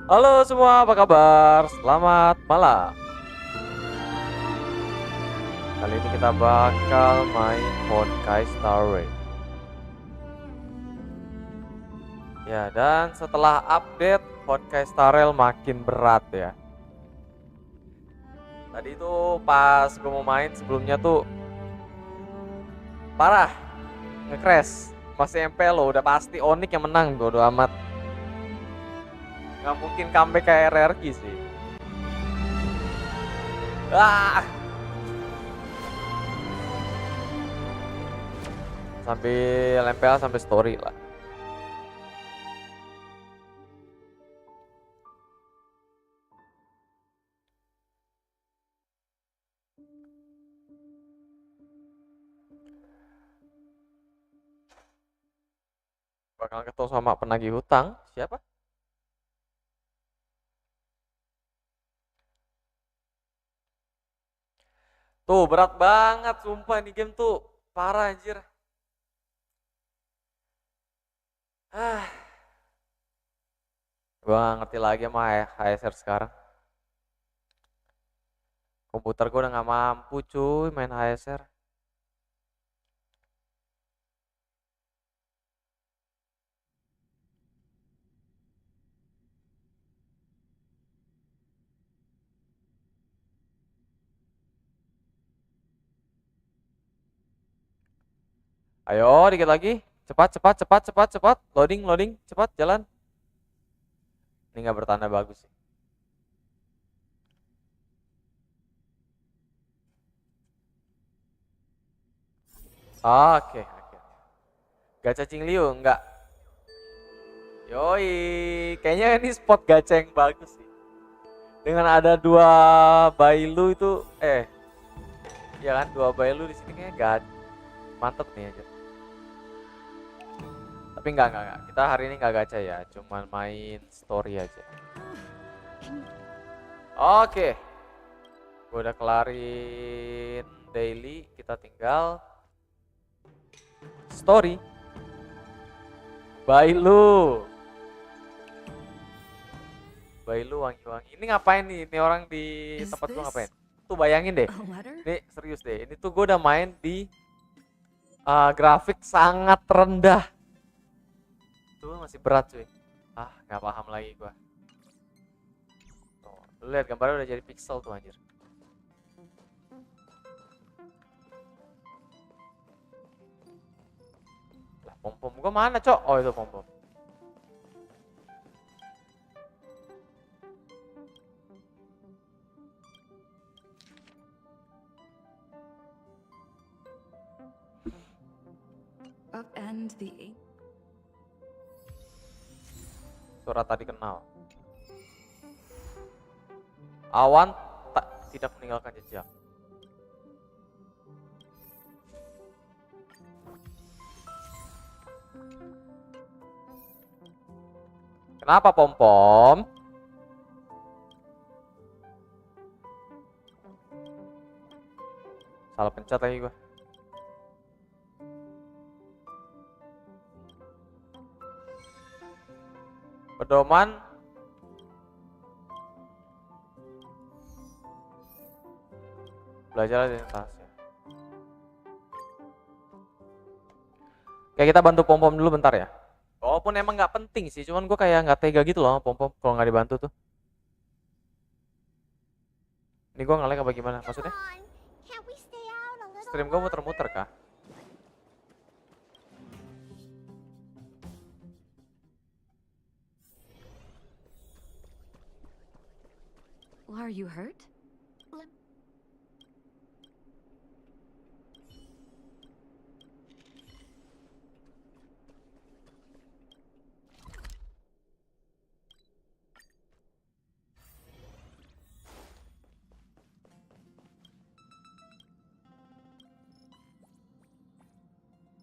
Halo semua, apa kabar? Selamat malam. Kali ini kita bakal main Honkai Star Rail. Ya, dan setelah update Honkai Star Rail makin berat ya. Tadi tuh pas gue mau main sebelumnya tuh parah, nge-crash. Masih MP lo, udah pasti Onyx yang menang, bodo amat. Gak mungkin comeback kayak RRQ sih. Sambil MPL sampai story lah. Bakal ketemu sama penagih hutang. Siapa? Tuh berat banget sumpah ini game tuh. Parah anjir. Gua gak ngerti lagi sama HSR sekarang. Komputer gua udah gak mampu cuy main HSR. Ayo dikit lagi. Cepat, cepat, cepat, cepat, cepat. Loading, loading, cepat, jalan. Ini gak bertanda bagus sih. Oke, oke. Gacha Liu enggak. Yoi, kayaknya ini spot gacha yang bagus sih. Dengan ada dua Bailu itu, ya kan dua Bailu di sini kayaknya gak mantep nih aja. Tapi enggak. Kita hari ini enggak gacha ya, cuman main story aja. Oke. Gue udah kelarin daily, kita tinggal story. Bailu wangi-wangi. Ini ngapain nih? Ini orang di tempat gue ngapain? Tuh bayangin deh. Ini serius deh. Ini tuh gue udah main di grafik sangat rendah. Tuh masih berat cuy. Nggak paham lagi gue. Tuh, lu lihat gambarnya udah jadi pixel tuh anjir. Lah pom-pom gue mana cok? Oh itu pom-pom. Upend the Suara tadi kenal. Awan tidak meninggalkan jejak. Kenapa pom-pom? Salah pencet lagi gue. Pedoman belajar identitasnya. Kayak kita bantu pom-pom dulu bentar ya. Walaupun emang nggak penting sih, cuman gue kayak nggak tega gitu loh pom-pom kalau nggak dibantu tuh. Ini gue nge-lag apa gimana? Maksudnya? Stream gue muter-muter kah? Are you hurt?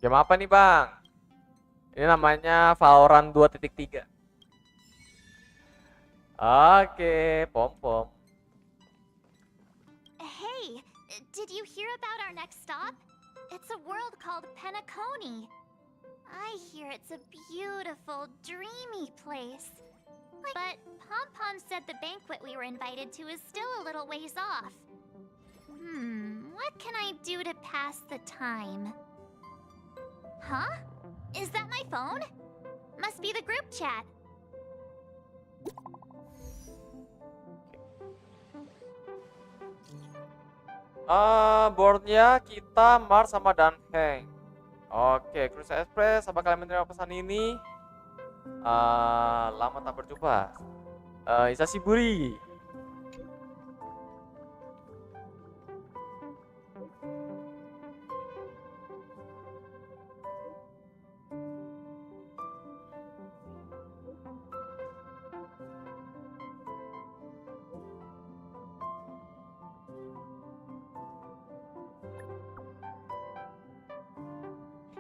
Game apa nih bang? Ini namanya Valorant 2.3. Oke, pom-pom. Hey, did you hear about our next stop? It's a world called Penacony. I hear it's a beautiful, dreamy place. But Pom-Pom said the banquet we were invited to is still a little ways off. What can I do to pass the time? Huh? Is that my phone? Must be the group chat. Boardnya kita Mars sama dan Heng. Oke, Cruise Express, apa kalian menerima pesan ini? Lama tak berjumpa. Isashiburi.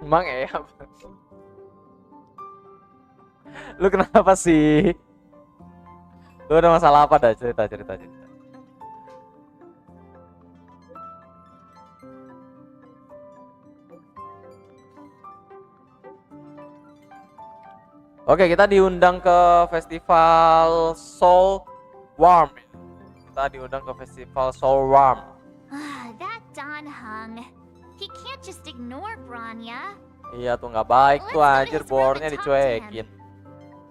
Emang ya? Lu kenapa sih? Lu ada masalah apa dah? Cerita. Oke, kita diundang ke festival Soul Warm. That Don Hung. He can't just ignore Bronya. Iya tuh nggak baik tuh anjir, boardnya dicuekin.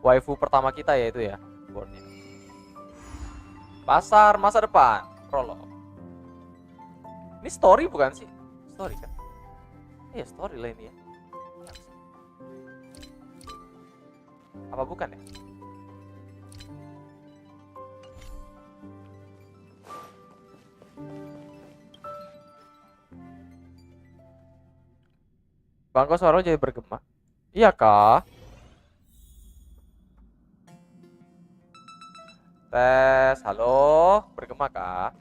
Waifu pertama kita ya itu ya, boardnya. Pasar masa depan, prolog. Ini story bukan sih? Story kan? Iya story lah ini ya. Apa bukan ya? Bangku suara jadi bergema. Iya kah? Tes, halo, bergema kah?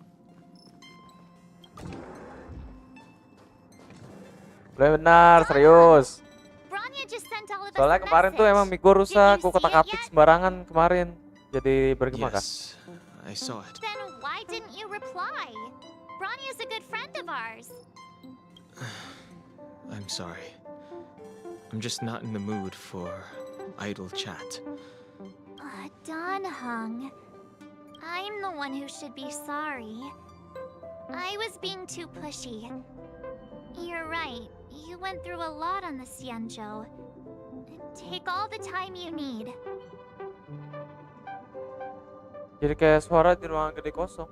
Benar, serius. Soalnya kemarin tuh emang mic gue rusak, gue ketak-atik sembarangan kemarin. Jadi bergema kah? Yes, I saw it. Then why didn't you reply? Bronya's a good friend of ours. I'm sorry. I'm just not in the mood for idle chat. Don Hung. I'm the one who should be sorry. I was being too pushy. You're right. You went through a lot on the Xianzhou. Take all the time you need. Jadi kayak suara di ruangan gede kosong.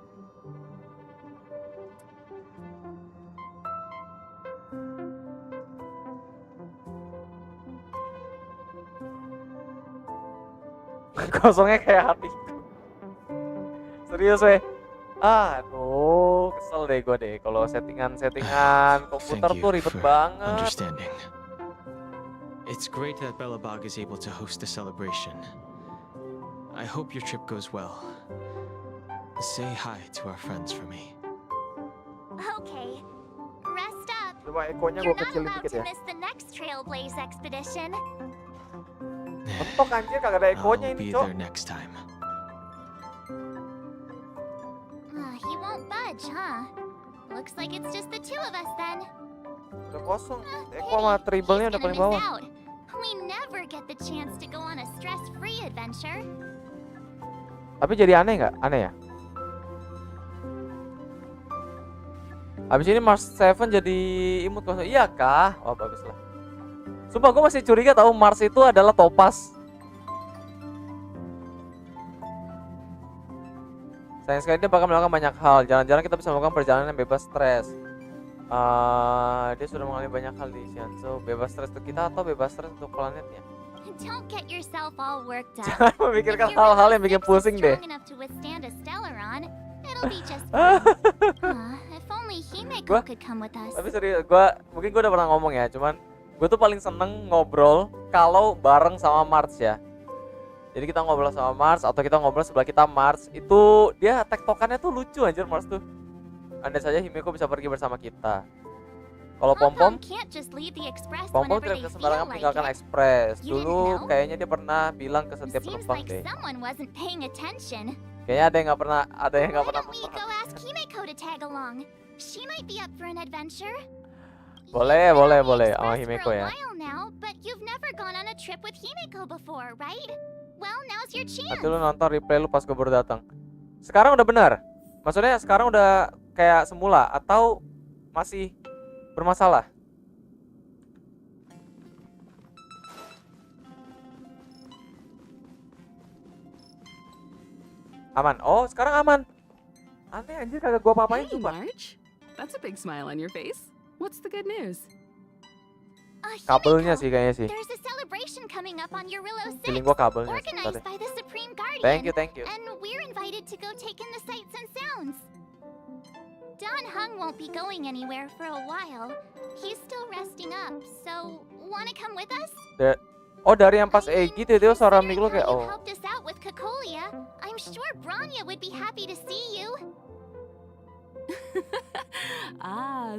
Kosongnya kayak hatiku. Serius weh. Aduh, kesel deh gue deh kalau settingan komputer tuh ribet banget. Understanding. It's great that Belobog is able to host the celebration. I hope your trip goes well. Say hi to our friends for me. Okay. Rest up. Coba ekonya gue You're not kecilin allowed dikit to ya. miss the next Trailblaze expedition. Mentok anjir kagak ada ekonya I'll ini, be Cok. there next time. He won't budge, huh? Looks like it's just the two of us then. Udah kosong. Eko sama tribalnya udah paling bawah. We never get the chance to go on a stress-free adventure. Tapi jadi aneh nggak? Aneh ya? Habis ini Mars 7 jadi imut kosong. Iya kah? Oh bagus lah. Sumpah gue masih curiga tahu Mars itu adalah topas. Sayang sekali dia bakal melakukan banyak hal. Jarang-jarang kita bisa melakukan perjalanan yang bebas stres. Dia sudah mengalami banyak hal di Xianzhou. Bebas stres untuk kita atau bebas stres untuk planetnya? Don't get yourself all worked up. Jangan memikirkan hal-hal yang bikin pusing deh. If only Himeko could come with us. Tapi serius, mungkin gue udah pernah ngomong ya, cuman gue tuh paling seneng ngobrol kalau bareng sama Mars ya. Jadi kita ngobrol sama Mars atau kita ngobrol sebelah kita Mars, itu dia tektokannya tuh lucu anjir Mars tuh. Andai saja Himeko bisa pergi bersama kita. Kalau Pom-Pom tidak bisa sembarangan meninggalkan Express. Dulu kayaknya dia pernah bilang ke setiap penumpang deh. Kayaknya ada yang nggak pernah memperhatikan. Boleh, You've been boleh, on the boleh sama Express Himeko for a ya. while now, but you've never gone on a trip with Himeko before, right? Well, now's your chance. Nanti lu nonton replay lu pas gue baru datang. Sekarang udah benar? Maksudnya sekarang udah kayak semula atau masih bermasalah? Aman. Oh, sekarang aman. Aneh anjir, kagak gua apa-apain Hey, sumpah. March. That's a big smile on your face. What's the good news? Kabelnya Himeko, sih kayaknya sih. there's a celebration coming up on Eurillo 6, Feeling gua kabelnya sih. Bentar organized deh. by the Supreme Guardian. Thank you, thank you. And we're invited to go take in the sights and sounds. Don Hung won't be going anywhere for a while. He's still resting up, so wanna come with us? Oh, dari yang pas I mean, gitu itu suara mic considering lu kayak how you oh. helped us out with Cocolia, I'm sure Branya would be happy to see you.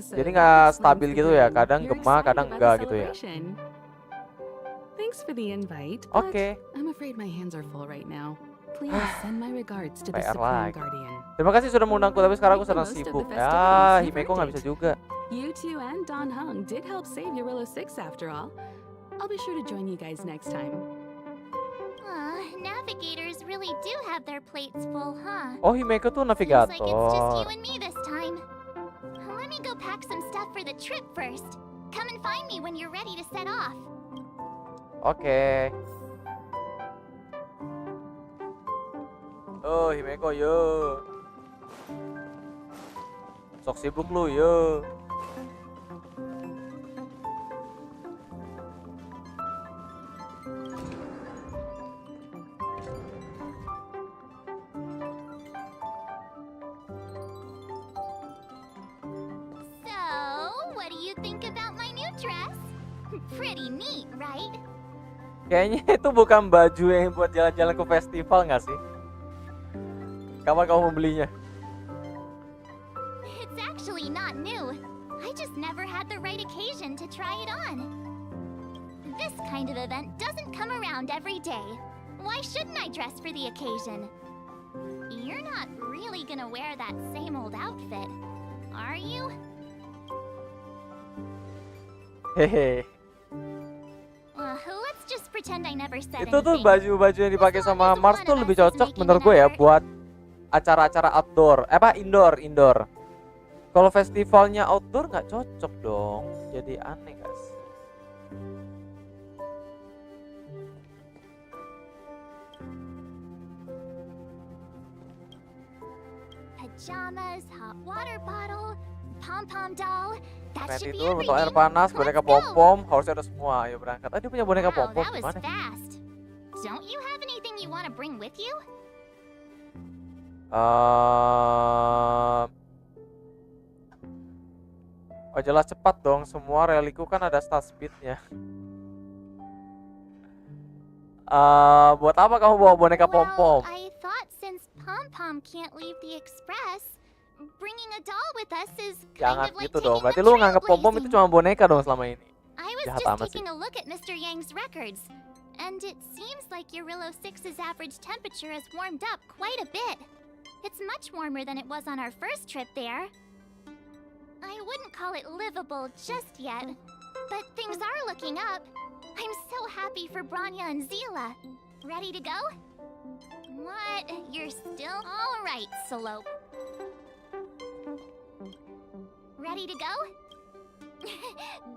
So Jadi that nggak explains stabil the gitu ya, grin. kadang You're gemah, excited kadang about the enggak gitu ya. celebration. Thanks for the invite, Oke. but I'm afraid my hands are full right now. Please send my regards to the PR Supreme lagi. Guardian. Terima kasih sudah mengundangku, tapi sekarang aku Make the sedang most of the sibuk. festivities. Ya, You've Himeko nggak earned bisa juga. You two and Don Hung did help save Eurillo 6 after all. I'll be sure to join you guys next time. Navigators really do have their plates full, huh? Oh, Himeko tuh Seems like it's just navigator. you and me this time. Let me go pack some stuff for the trip first. Come and find me when you're ready to set off. Oke. Oh, Himeko yo. Sok sibuk lu yo. So, what do you think about my new dress? Pretty neat, right? Kayaknya itu bukan baju yang buat jalan-jalan ke festival nggak sih? Kapan kamu membelinya? It's actually not new. I just never had the right occasion to try it on. This kind of event doesn't come around every day. Why shouldn't I dress for the occasion? You're not really gonna wear that same old outfit, are you? Hehe. Let's just pretend I never said Itu tuh anything. baju-baju yang dipakai sama Mars tuh lebih cocok menurut gue ya buat acara-acara outdoor. Indoor. Kalau festivalnya outdoor nggak cocok dong. Jadi aneh guys. Pajamas, hot water bottle, pom-pom doll. That Nanti should be itu untuk air everything. panas, boneka Let's go. pom-pom, harusnya ada semua. Ayo berangkat. Dia punya boneka Wow, pom-pom that was gimana? fast. Don't you have anything you want to bring with you? Oh jelas cepat dong, semua reliku kan ada stat speednya. Buat apa kamu bawa boneka pom-pom? Well, I thought since Pom-Pom can't leave the Express, bringing a doll with us is kind Jangan of like gitu dong, taking berarti up lu nganggep pom-pom itu trailblazing. cuma boneka dong selama ini. I was jahat just amat sih. taking a look at Mr. Yang's records, and it seems like Eurillo 6's average temperature has warmed up quite a bit. It's much warmer than it was on our first trip there. I wouldn't call it livable just yet, but things are looking up. I'm so happy for Branya and Zila. Ready to go? What? You're still all right, Slope. Ready to go?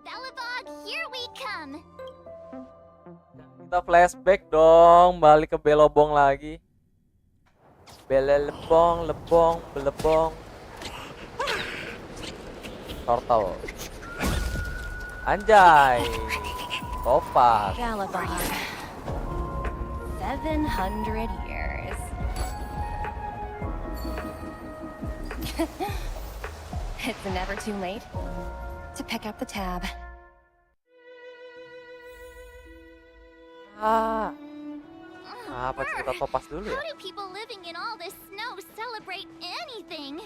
Bellabog, here we come. Kita flashback dong, balik ke Belobong lagi. Belelebong, lebong, belebong. Turtle. Anjay. Topat. Galabon. 700 years. It's never too late to pick up the tab. Apa cerita Topas dulu ya? How do people living in all this snow celebrate anything?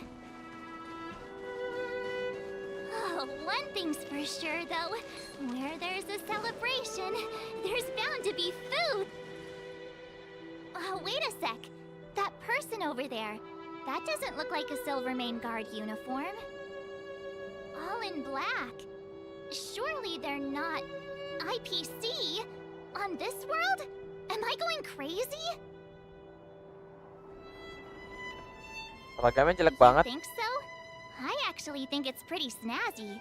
Oh, one thing's for sure, though. Where there's a celebration, there's bound to be food. Oh, wait a sec. That person over there, that doesn't look like a Silvermane Guard uniform. All in black. Surely they're not IPC on this world? Am I going crazy? Seragamnya jelek You banget. think so? I actually think it's pretty snazzy.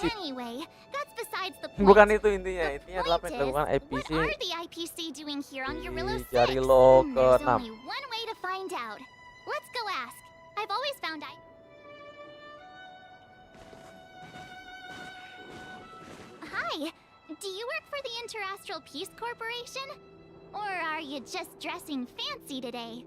Anyway, that's besides the point. Bukan itu intinya. The Intinya adalah apa yang dilakukan point is, IPC what are the IPC doing here on Eurilo 6? di jari lo There's ke-6. only one way to find out. Let's go ask. I've always found Hi, do you work for the Interastral Peace Corporation? Or are you just dressing fancy today?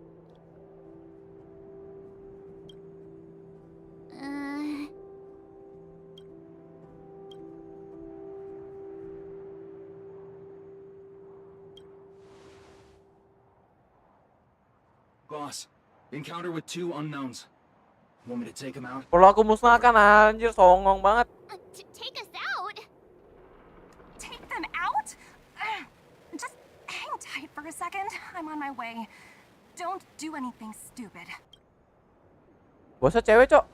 Boss, encounter with 2 unknowns. Want me to take them out? Kalau aku musnahkan anjir, songong banget. Take us out? Take them out? Just hang tight for a second. I'm on my way. Don't do anything stupid. Bosnya cewek, Cok.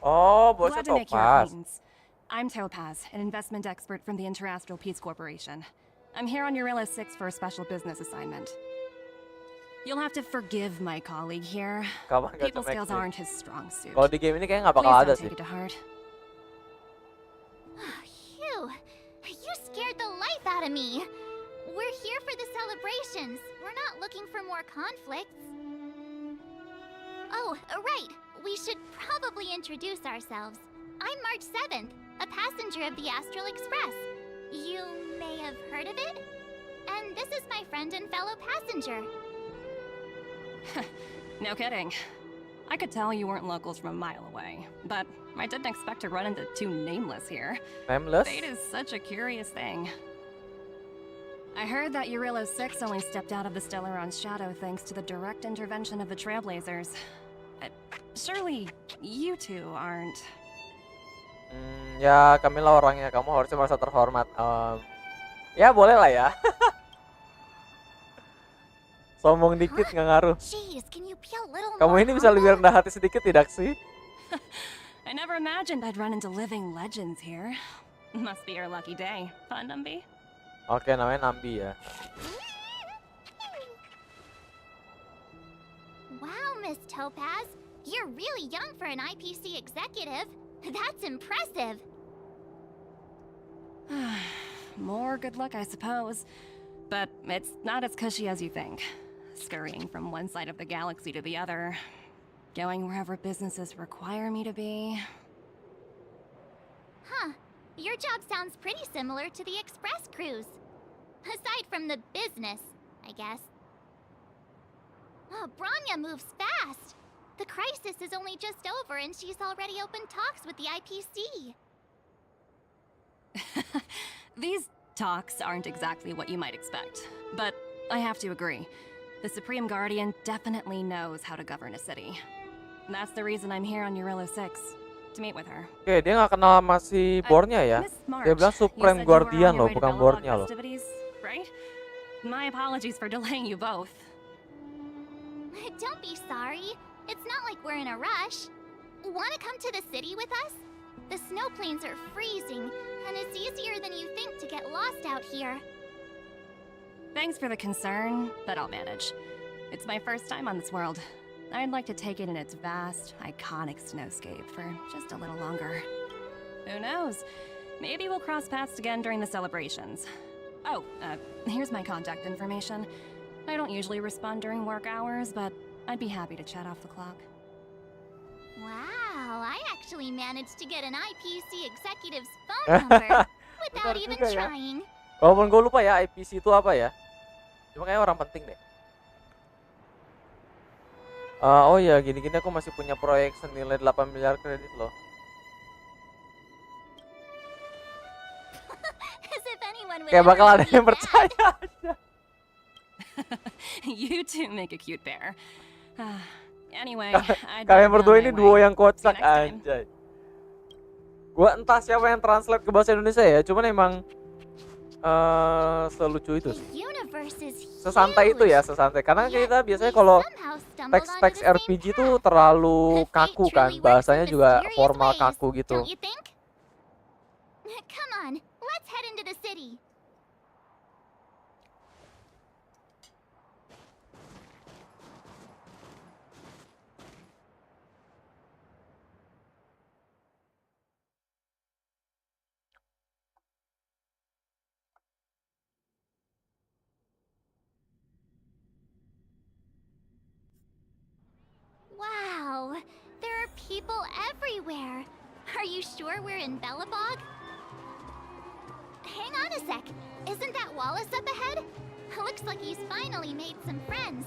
Oh, bosnya Glad to make your Topaz. acquaintance. I'm Topaz, an investment expert from the Interastral Peace Corporation. I'm here on Eurilo 6 for a special business assignment. You'll have to forgive my colleague here. Kapan gak People skills connect sih. aren't his strong suit. Kalau di game ini kayaknya nggak Please bakal ada don't sih. take it to heart. Phew, you scared the life out of me. We're here for the celebrations. We're not looking for more conflicts. Oh, right. We should probably introduce ourselves. I'm March 7th, a passenger of the Astral Express. You may have heard of it? And this is my friend and fellow passenger. No kidding. I could tell you weren't locals from a mile away, but I didn't expect to run into 2 nameless here. Nameless? Fate is such a curious thing. I heard that Eurilo 6 only stepped out of the Stellaron's shadow thanks to the direct intervention of the Trailblazers. Surely you two aren't. Ya kamilah orangnya, kamu harusnya merasa terhormat. Ya boleh lah ya. Sombong dikit nggak ngaruh. Jeez, can you be a little Kamu more ini bisa lebih humble? rendah hati sedikit tidak sih? I never imagined I'd run into living legends here. Must be your lucky day, huh, Numby? Oke, namanya Nambi ya. Wow, Miss Topaz, you're really young for an IPC executive. That's impressive. More good luck, I suppose. But it's not as cushy as you think. Scurrying from one side of the galaxy to the other. Going wherever businesses require me to be. Huh. Your job sounds pretty similar to the express cruise. Aside from the business, I guess. Oh, Branya moves fast. The crisis is only just over and she's already opened talks with the IPC. These talks aren't exactly what you might expect. But I have to agree. The Supreme Guardian definitely knows how to govern a city. That's the reason I'm here on Eurilo 6. To meet with her. Oke, dia nggak kenal sama si Bornya ya. Miss March, Dia bilang you Supreme said you were on Guardian your loh, way to bukan Belobog Bornya loh. festivities, right? My apologies for delaying you both. Don't be sorry. It's not like we're in a rush. Want to come to the city with us? The snow plains are freezing, and it's easier than you think to get lost out here. Thanks for the concern, but I'll manage. It's my first time on this world. I'd like to take it in its vast, iconic snowscape for just a little longer. Who knows? Maybe we'll cross paths again during the celebrations. Oh, here's my contact information. I don't usually respond during work hours, but I'd be happy to chat off the clock. Wow, I actually managed to get an IPC executive's phone number without Benar even juga ya. trying. Walaupun gue lupa ya IPC itu apa ya. Cuma kayak orang penting deh. Oh ya, gini-gini aku masih punya proyek senilai 8 miliar kredit loh. As if anyone would Kayak bakal ever ada yang believe that. percaya aja. You two make a cute pair. Anyway, I'd Kalian better berdua be on ini my duo way. yang kocak See you next time. anjay. Gua entah siapa yang translate ke bahasa Indonesia ya, cuman emang selucu itu The sih. universe is Sesantai itu ya, huge. sesantai. Karena Yet kita biasanya we kalau somehow stumbled teks-teks onto the same RPG tuh path. terlalu Fate kaku kan, truly works in bahasanya juga mysterious formal ways, kaku gitu. Don't you think? Come on, let's head into the city. Wow, there are people everywhere. Are you sure we're in Belobog? Hang on a sec. Isn't that Wallace up ahead? Looks like he's finally made some friends.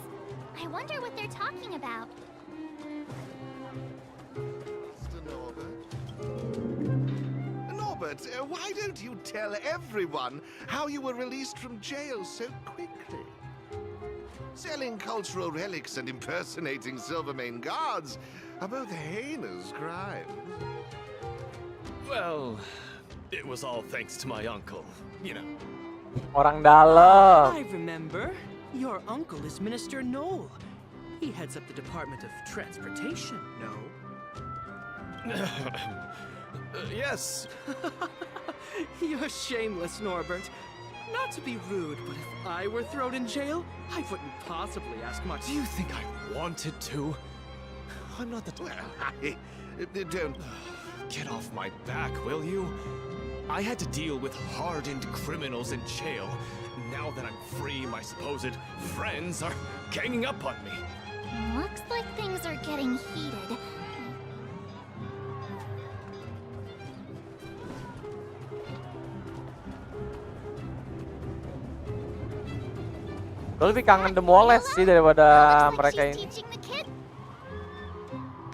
I wonder what they're talking about. Mr. Norbert? Norbert, why don't you tell everyone how you were released from jail so quickly? Selling cultural relics and impersonating Silvermane guards are both heinous crimes. Well, it was all thanks to my uncle, you know. Orang dalam. I remember. Your uncle is Minister Knoll. He heads up the Department of Transportation, no? Yes. You're shameless, Norbert. Not to be rude, but if I were thrown in jail, I wouldn't possibly ask much. Do you think I wanted to? I'm not the... Well, don't... Get off my back, will you? I had to deal with hardened criminals in jail. Now that I'm free, my supposed friends are ganging up on me. Looks like things are getting heated. Gue lebih kangen Demoles sih daripada Looks like mereka she's ini. teaching the kid.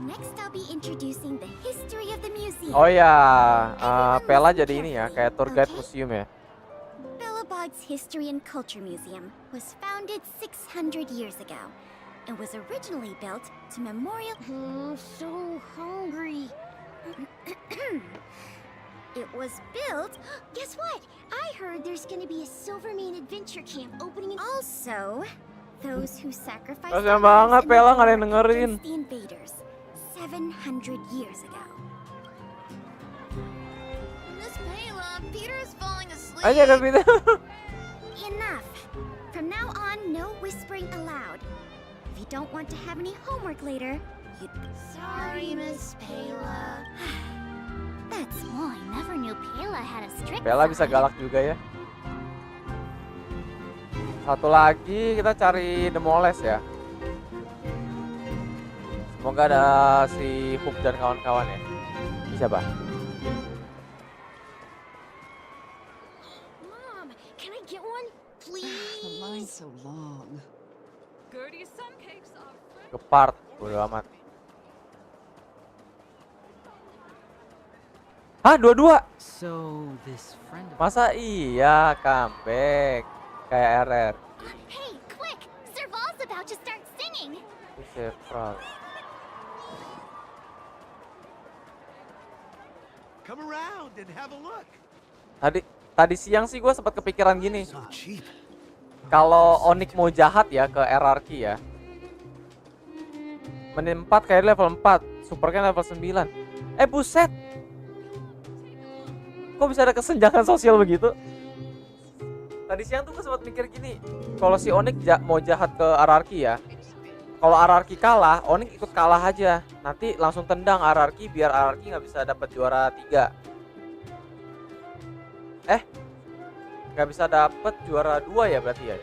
Next, I'll be introducing the history of the museum. Oh ya, Pela jadi ini ya, kayak tour guide museum ya. Belobog's History and Culture Museum was founded 600 years ago and was originally built to memorial. So hungry. It was built. Guess what? I heard there's gonna be a Silvermane adventure camp opening. Also, those who sacrificed Kasian their banget, lives in Pela the nggak ada yang war dengerin. against the invaders 700 years ago. Miss Pela, Peter's falling asleep. Aja ada video. Enough. From now on, no whispering aloud. If you don't want to have any homework later, you'd... Sorry, Miss Pela. That's all. I never knew Pela had a strict Pela bisa side. galak juga ya. Satu lagi kita cari Demoles ya. Semoga ada si Hook dan kawan-kawan ya. Siapa? Mom, can I get one? Please? The line's so long. Gertie's sun cakes are fresh. Gepard, bodo amat. Hah, dua-dua? So, this friend of Masa iya, comeback. Kayak RR. Hey, quick! Serval's about to start singing. Several. Come around and have a look. Tadi siang sih gue sempat kepikiran gini. So cheap. Kalau Onyx mau jahat ya ke RRQ ya. Menit 4 kayak level 4, super kan level 9. Buset. Kok bisa ada kesenjangan sosial begitu? Tadi siang tuh gue sempat mikir gini, kalau si Onyx mau jahat ke RRQ ya, kalau RRQ kalah, Onyx ikut kalah aja. Nanti langsung tendang RRQ biar RRQ nggak bisa dapat juara 3. Nggak bisa dapat juara 2 ya berarti ya,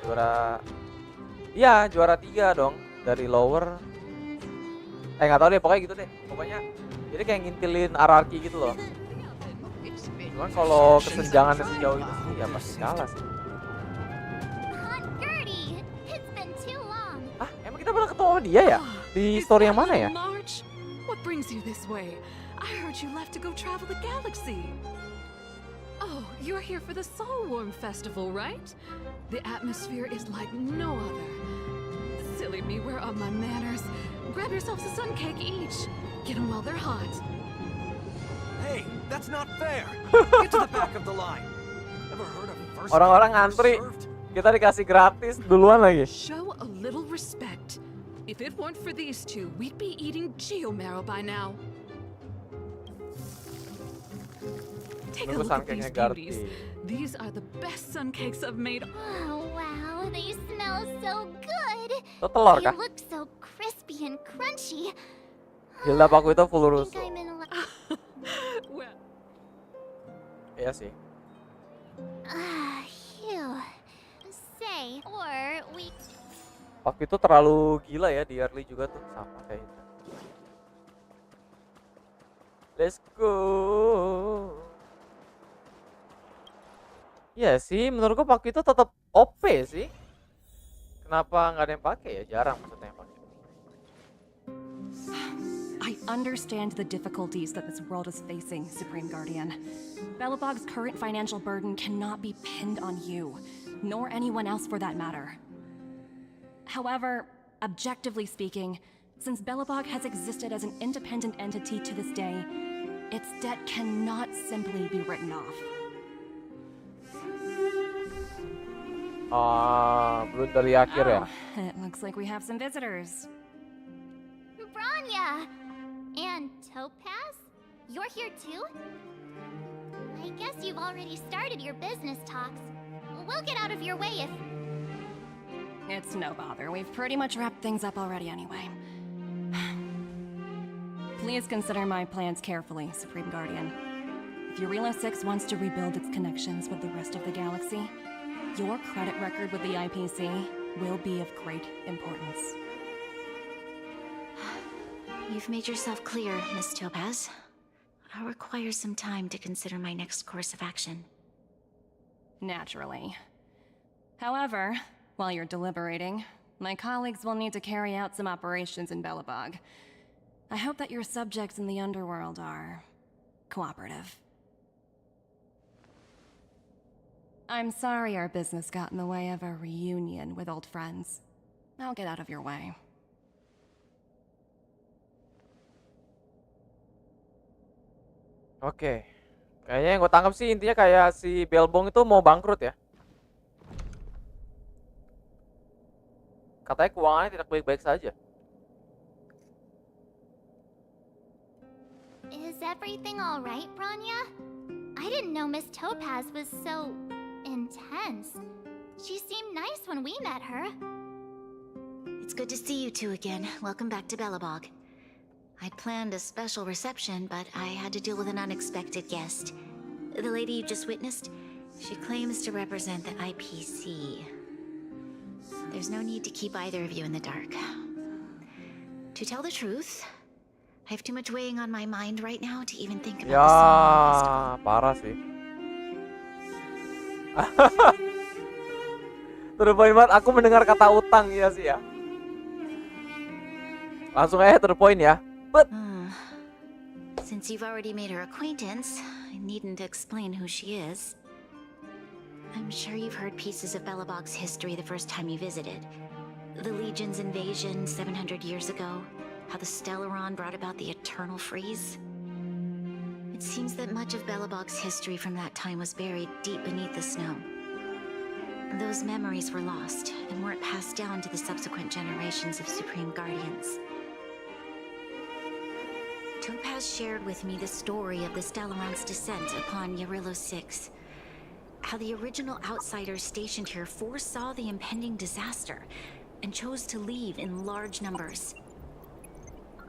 juara 3 dong dari lower. Nggak tahu deh, pokoknya gitu deh. Pokoknya jadi kayak ngintilin RRQ gitu loh. Cuman kalau kesenjangannya sejauh itu sih ya pasti kalah sih. Aunt Gertie, it's been too long. Ah, emang kita pernah ketemu sama dia ya? Di story yang mana ya? March? What brings you this way? I heard you left to go travel the galaxy. Oh, you're here for the Soulworm Festival, right? The atmosphere is like no other. Silly me, where are my manners? Grab yourselves a sun cake each. Get them while they're hot. Hey, that's not fair. Get to the back of the line. Ever heard of first Orang-orang come, first ngantri, served? kita dikasih gratis duluan lagi. Show a little respect. If it weren't for these two, we'd be eating geomarrow by now. Take a Nunggu look at these sangkainya beauties. Garti. These are the best sun cakes I've made. Oh, wow, they smell so good. Itu telur They kah? look so crispy and crunchy. Hilda Paku itu full I rusuh. think I'm in love. Well, Iya sih. Phew. Say, or we... Paku itu terlalu gila ya di early juga tuh sama kayak itu. Let's go. Iya sih, menurut gua Paku itu tetap OP sih. Kenapa nggak ada yang pakai ya? Jarang maksudnya yang pakai. I understand the difficulties that this world is facing, Supreme Guardian. Belobog's current financial burden cannot be pinned on you, nor anyone else for that matter. However, objectively speaking, since Belobog has existed as an independent entity to this day, its debt cannot simply be written off. Belum dari akhir ya. It looks like we have some visitors. Branya! And Topaz? You're here too? I guess you've already started your business talks. We'll get out of your way if... It's no bother. We've pretty much wrapped things up already anyway. Please consider my plans carefully, Supreme Guardian. If Eurela 6 wants to rebuild its connections with the rest of the galaxy, your credit record with the IPC will be of great importance. You've made yourself clear, Miss Topaz. I'll require some time to consider my next course of action. Naturally. However, while you're deliberating, my colleagues will need to carry out some operations in Belobog. I hope that your subjects in the underworld are cooperative. I'm sorry our business got in the way of a reunion with old friends. I'll get out of your way. Oke. Kayaknya yang gue tangkap sih intinya kayak si Belbong itu mau bangkrut ya. Katanya keuangannya tidak baik-baik saja. Is everything alright, Branya? I didn't know Miss Topaz was so... intense. She seemed nice when we met her. It's good to see you two again. Welcome back to Belobog. I'd planned a special reception, but I had to deal with an unexpected guest. The lady you just witnessed, she claims to represent the IPC. There's no need to keep either of you in the dark. To tell the truth, I have too much weighing on my mind right now to even think about the Soul Festival. Parah sih. Terpoin banget, aku mendengar kata utang ya sih ya. Langsung aja terpoin ya. But since you've already made her acquaintance, I needn't explain who she is. I'm sure you've heard pieces of Belobog's history the first time you visited. The Legion's invasion 700 years ago, how the Stellaron brought about the Eternal Freeze. It seems that much of Belobog's history from that time was buried deep beneath the snow. Those memories were lost and weren't passed down to the subsequent generations of Supreme Guardians. Topaz shared with me the story of the Stellaron's descent upon Eurela 6. How the original outsiders stationed here foresaw the impending disaster and chose to leave in large numbers.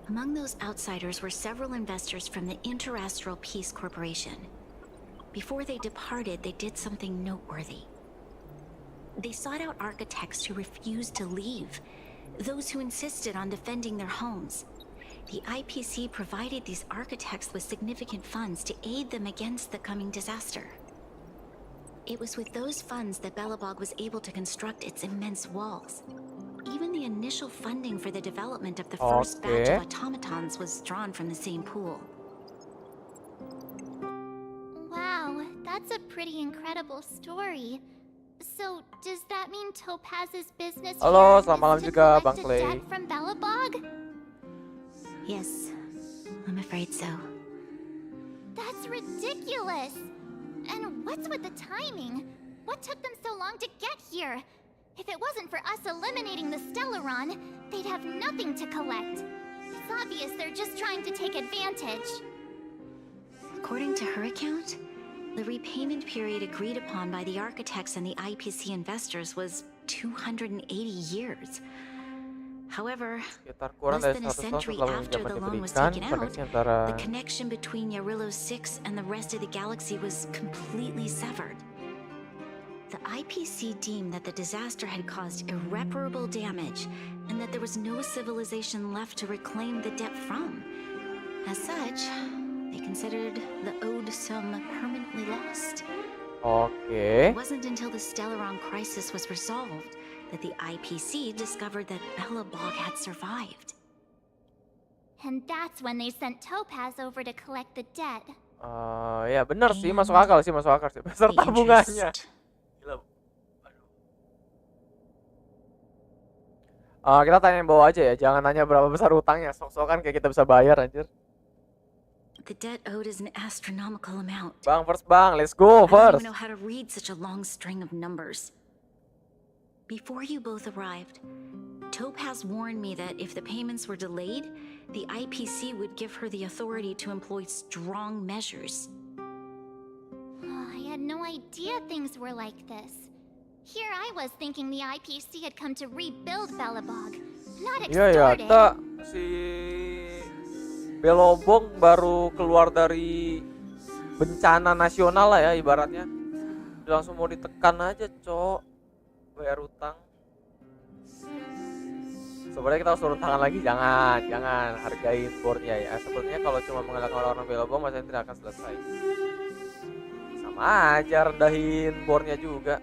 Among those outsiders were several investors from the Interastral Peace Corporation. Before they departed, they did something noteworthy. They sought out architects who refused to leave, those who insisted on defending their homes. The IPC provided these architects with significant funds to aid them against the coming disaster. It was with those funds that Belobog was able to construct its immense walls. Even the initial funding for the development of the first batch of automatons was drawn from the same pool. Wow, that's a pretty incredible story. So, does that mean Topaz's business Halo, here selamat malam is to juga, collect Bang a Clay. debt from Belobog? Yes, I'm afraid so. That's ridiculous! And what's with the timing? What took them so long to get here? If it wasn't for us eliminating the Stellaron, they'd have nothing to collect. It's obvious they're just trying to take advantage. According to her account, the repayment period agreed upon by the architects and the IPC investors was 280 years. However, Sekitar kurang less dari than a 100 tahun century setelah after zaman the loan was diberikan, taken out, koneksi antara the connection between Yarillo 6 and the rest of the galaxy was completely severed. The IPC deemed that the disaster had caused irreparable damage and that there was no civilization left to reclaim the debt from. As such, they considered the owed sum permanently lost. Oke. It wasn't until the Stellaron crisis was resolved that the IPC discovered that Belobog had survived. And that's when they sent Topaz over to collect the debt. Ya benar sih, masuk And akal sih, masuk akal sih. Beserta The bunganya. interest. Gila. Kita tanya yang bawah aja ya, jangan nanya berapa besar utangnya. Sok-sokan kayak kita bisa bayar anjir. The debt owed is an astronomical amount. Bang, let's go I don't first. even know how to read such a long string of numbers. Before you both arrived, Topaz warned me that if the payments were delayed, the IPC would give her the authority to employ strong measures. I had no idea things were like this. Here I was thinking the IPC had come to rebuild Belobog, not Iya ya, extort it. kita si Belobong baru keluar dari bencana nasional lah ya ibaratnya. Langsung mau ditekan aja, Cok. Bayar utang. Sebenarnya kita harus turun tangan lagi, jangan hargain boardnya ya. Sepertinya kalau cuma mengandalkan orang-orang Belobong masalah tidak akan selesai. Sama aja rendahin boardnya juga.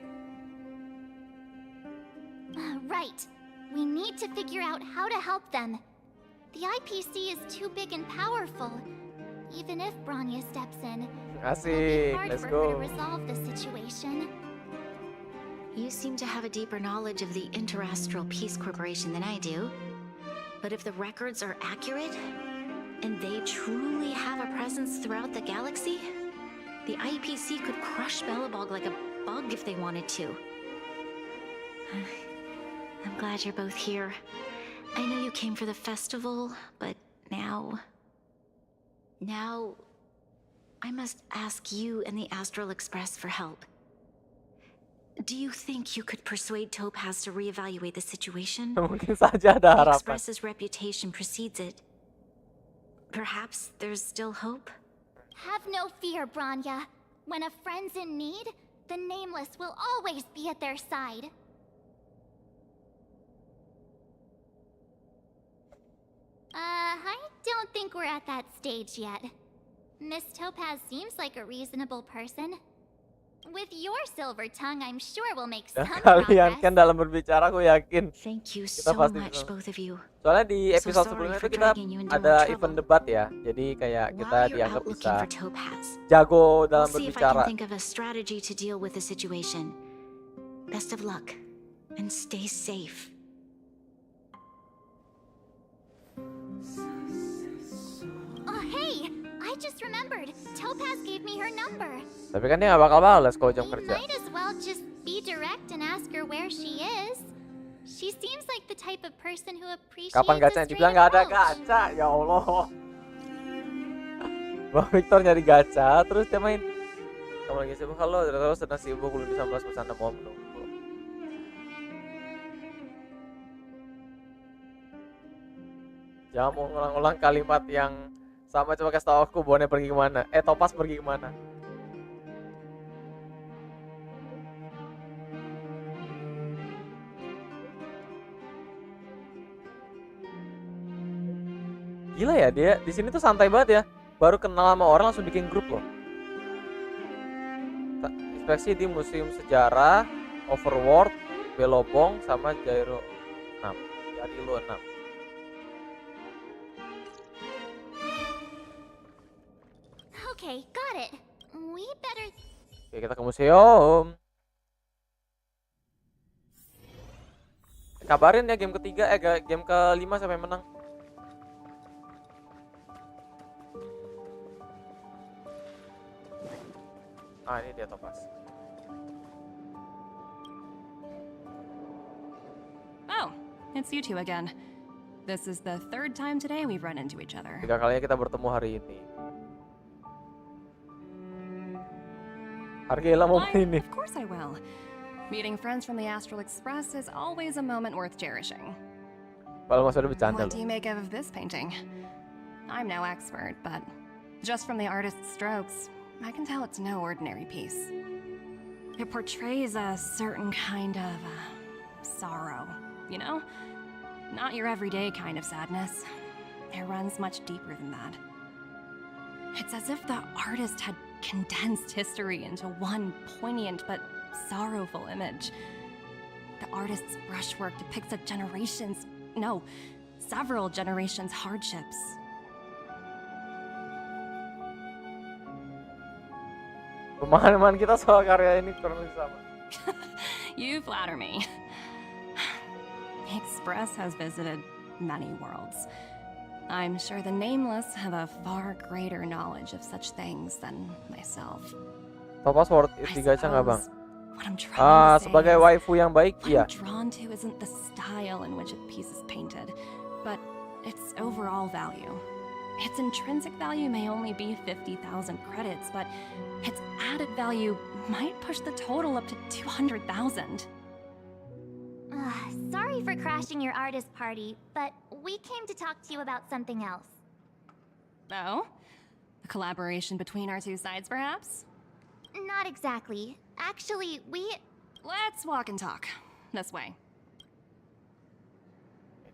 Right. We need to figure out how to help them. The IPC is too big and powerful. Even if Bronya steps in, it'll be Asik, hard let's for her to go. resolve the situation. You seem to have a deeper knowledge of the Interastral Peace Corporation than I do. But if the records are accurate, and they truly have a presence throughout the galaxy, the IPC could crush Belobog like a bug if they wanted to. I'm glad you're both here. I know you came for the festival, but now I must ask you and the Astral Express for help. Do you think you could persuade Topaz to reevaluate the situation? Mungkin saja ada The harapan. Express's reputation precedes it. Perhaps there's still hope? Have no fear, Bronya. When a friend's in need, the Nameless will always be at their side. I don't think we're at that stage yet. Miss Topaz seems like a reasonable person. With your silver tongue, I'm sure we'll make Ya, some kalian kan progress. dalam berbicara aku yakin. Thank you Kita so pasti much, bisa. both of you. Soalnya di So episode sorry sebelumnya for itu kita dragging you into ada more event trouble. debat ya. Jadi kayak kita While you're dianggap out bisa looking for Topaz, jago dalam I'll see if I berbicara. can think of a strategy to deal with the situation. Best of luck, and stay safe. Oh, hey! I just remembered. Topaz gave me her number. Tapi kan dia nggak bakal balas kalau jam We kerja. might as well just be direct and ask her where she is. She seems like the type of person who appreciates Kapan a gacha? straight Dibilang nggak ada approach. gacha, ya Allah. Bang Victor nyari gacha, terus dia main. Kamu lagi sibuk? Halo, terus sedang sibuk, belum bisa balas pesan, mohon menunggu. Jangan mau ngulang-ulang kalimat yang sama, coba kasih tau aku Bonnya pergi kemana. Topaz pergi kemana. Gila ya, dia di sini tuh santai banget ya. Baru kenal sama orang langsung bikin grup loh. Inspeksi di Museum Sejarah, Overworld, Belobong, sama Jairo 6. Jarilo 6. Okay, got it. We better... Oke, kita ke museum. Kabarin ya game ketiga, game kelima sampai menang. Ah, ini dia Topaz. Oh, it's you two again. This is the third time today we've run into each other. 3 kalinya kita bertemu hari ini. Hargailah momen Why, ini. of course I will. Meeting friends from the Astral Express is always a moment worth cherishing. Kalau nggak usah bercanda What loh. do you make of this painting? I'm no expert, but just from the artist's strokes, I can tell it's no ordinary piece. It portrays a certain kind of sorrow, you know? Not your everyday kind of sadness. It runs much deeper than that. It's as if the artist had condensed history into one poignant but sorrowful image. The artist's brushwork depicts several generations' hardships. Pemahaman kita soal karya ini kurang lebih sama. You flatter me. The Express has visited many worlds. I'm sure the Nameless have a far greater knowledge of such things than myself. Topaz worth it digacha nggak bang? What I'm trying to say Sebagai is, waifu yang baik, what iya. I'm drawn to isn't the style in which a piece is painted, but its overall value. Its intrinsic value may only be 50,000 credits, but its added value might push the total up to 200,000. Sorry for crashing your artist party, but we came to talk to you about something else. Oh? A collaboration between our two sides, perhaps? Not exactly. Actually, Let's walk and talk. This way.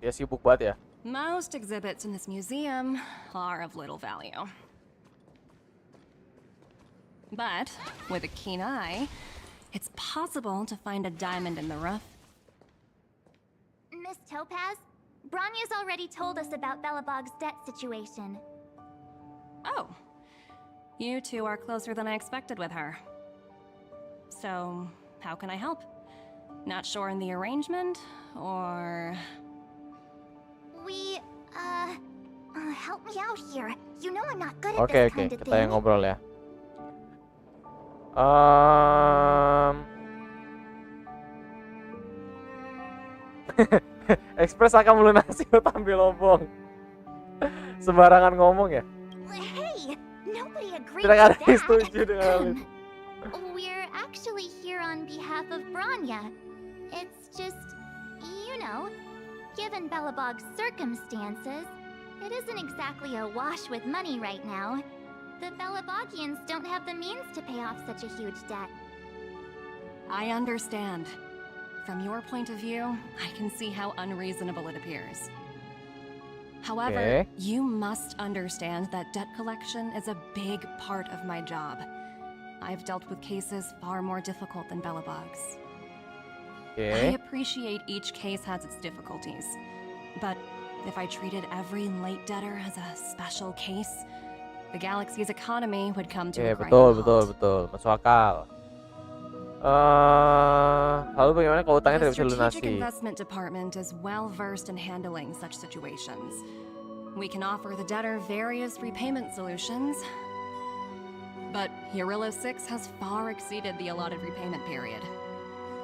Dia sibuk banget ya. Most exhibits in this museum are of little value. But with a keen eye, it's possible to find a diamond in the rough. Miss Topaz, Bronya's already told us about Belobog's debt situation. Oh. You two are closer than I expected with her. So, how can I help? Not sure in the arrangement, or... Help me out here. You know I'm not good at Oke, this kind of kita yang thing. ngobrol ya. Express akan melunasi hutang bilobong. Sembarangan ngomong ya. Hey, nobody agreed Tidak to ada yang that. setuju dengan hal itu. We're actually here on behalf of Bronya. It's just, given Belobog's circumstances, it isn't exactly a wash with money right now. The Belobogians don't have the means to pay off such a huge debt. I understand. From your point of view, I can see how unreasonable it appears. However, you must understand that debt collection is a big part of my job. I've dealt with cases far more difficult than Belobog's. I appreciate each case has its difficulties, but if I treated every late debtor as a special case, the galaxy's economy would come to a grinding halt. Betul. Masuk akal. Lalu bagaimana kalau utangnya tidak The bisa Strategic lunasi? Investment Department is well versed in handling such situations. We can offer the debtor various repayment solutions, but Yurillo 6 has far exceeded the allotted repayment period.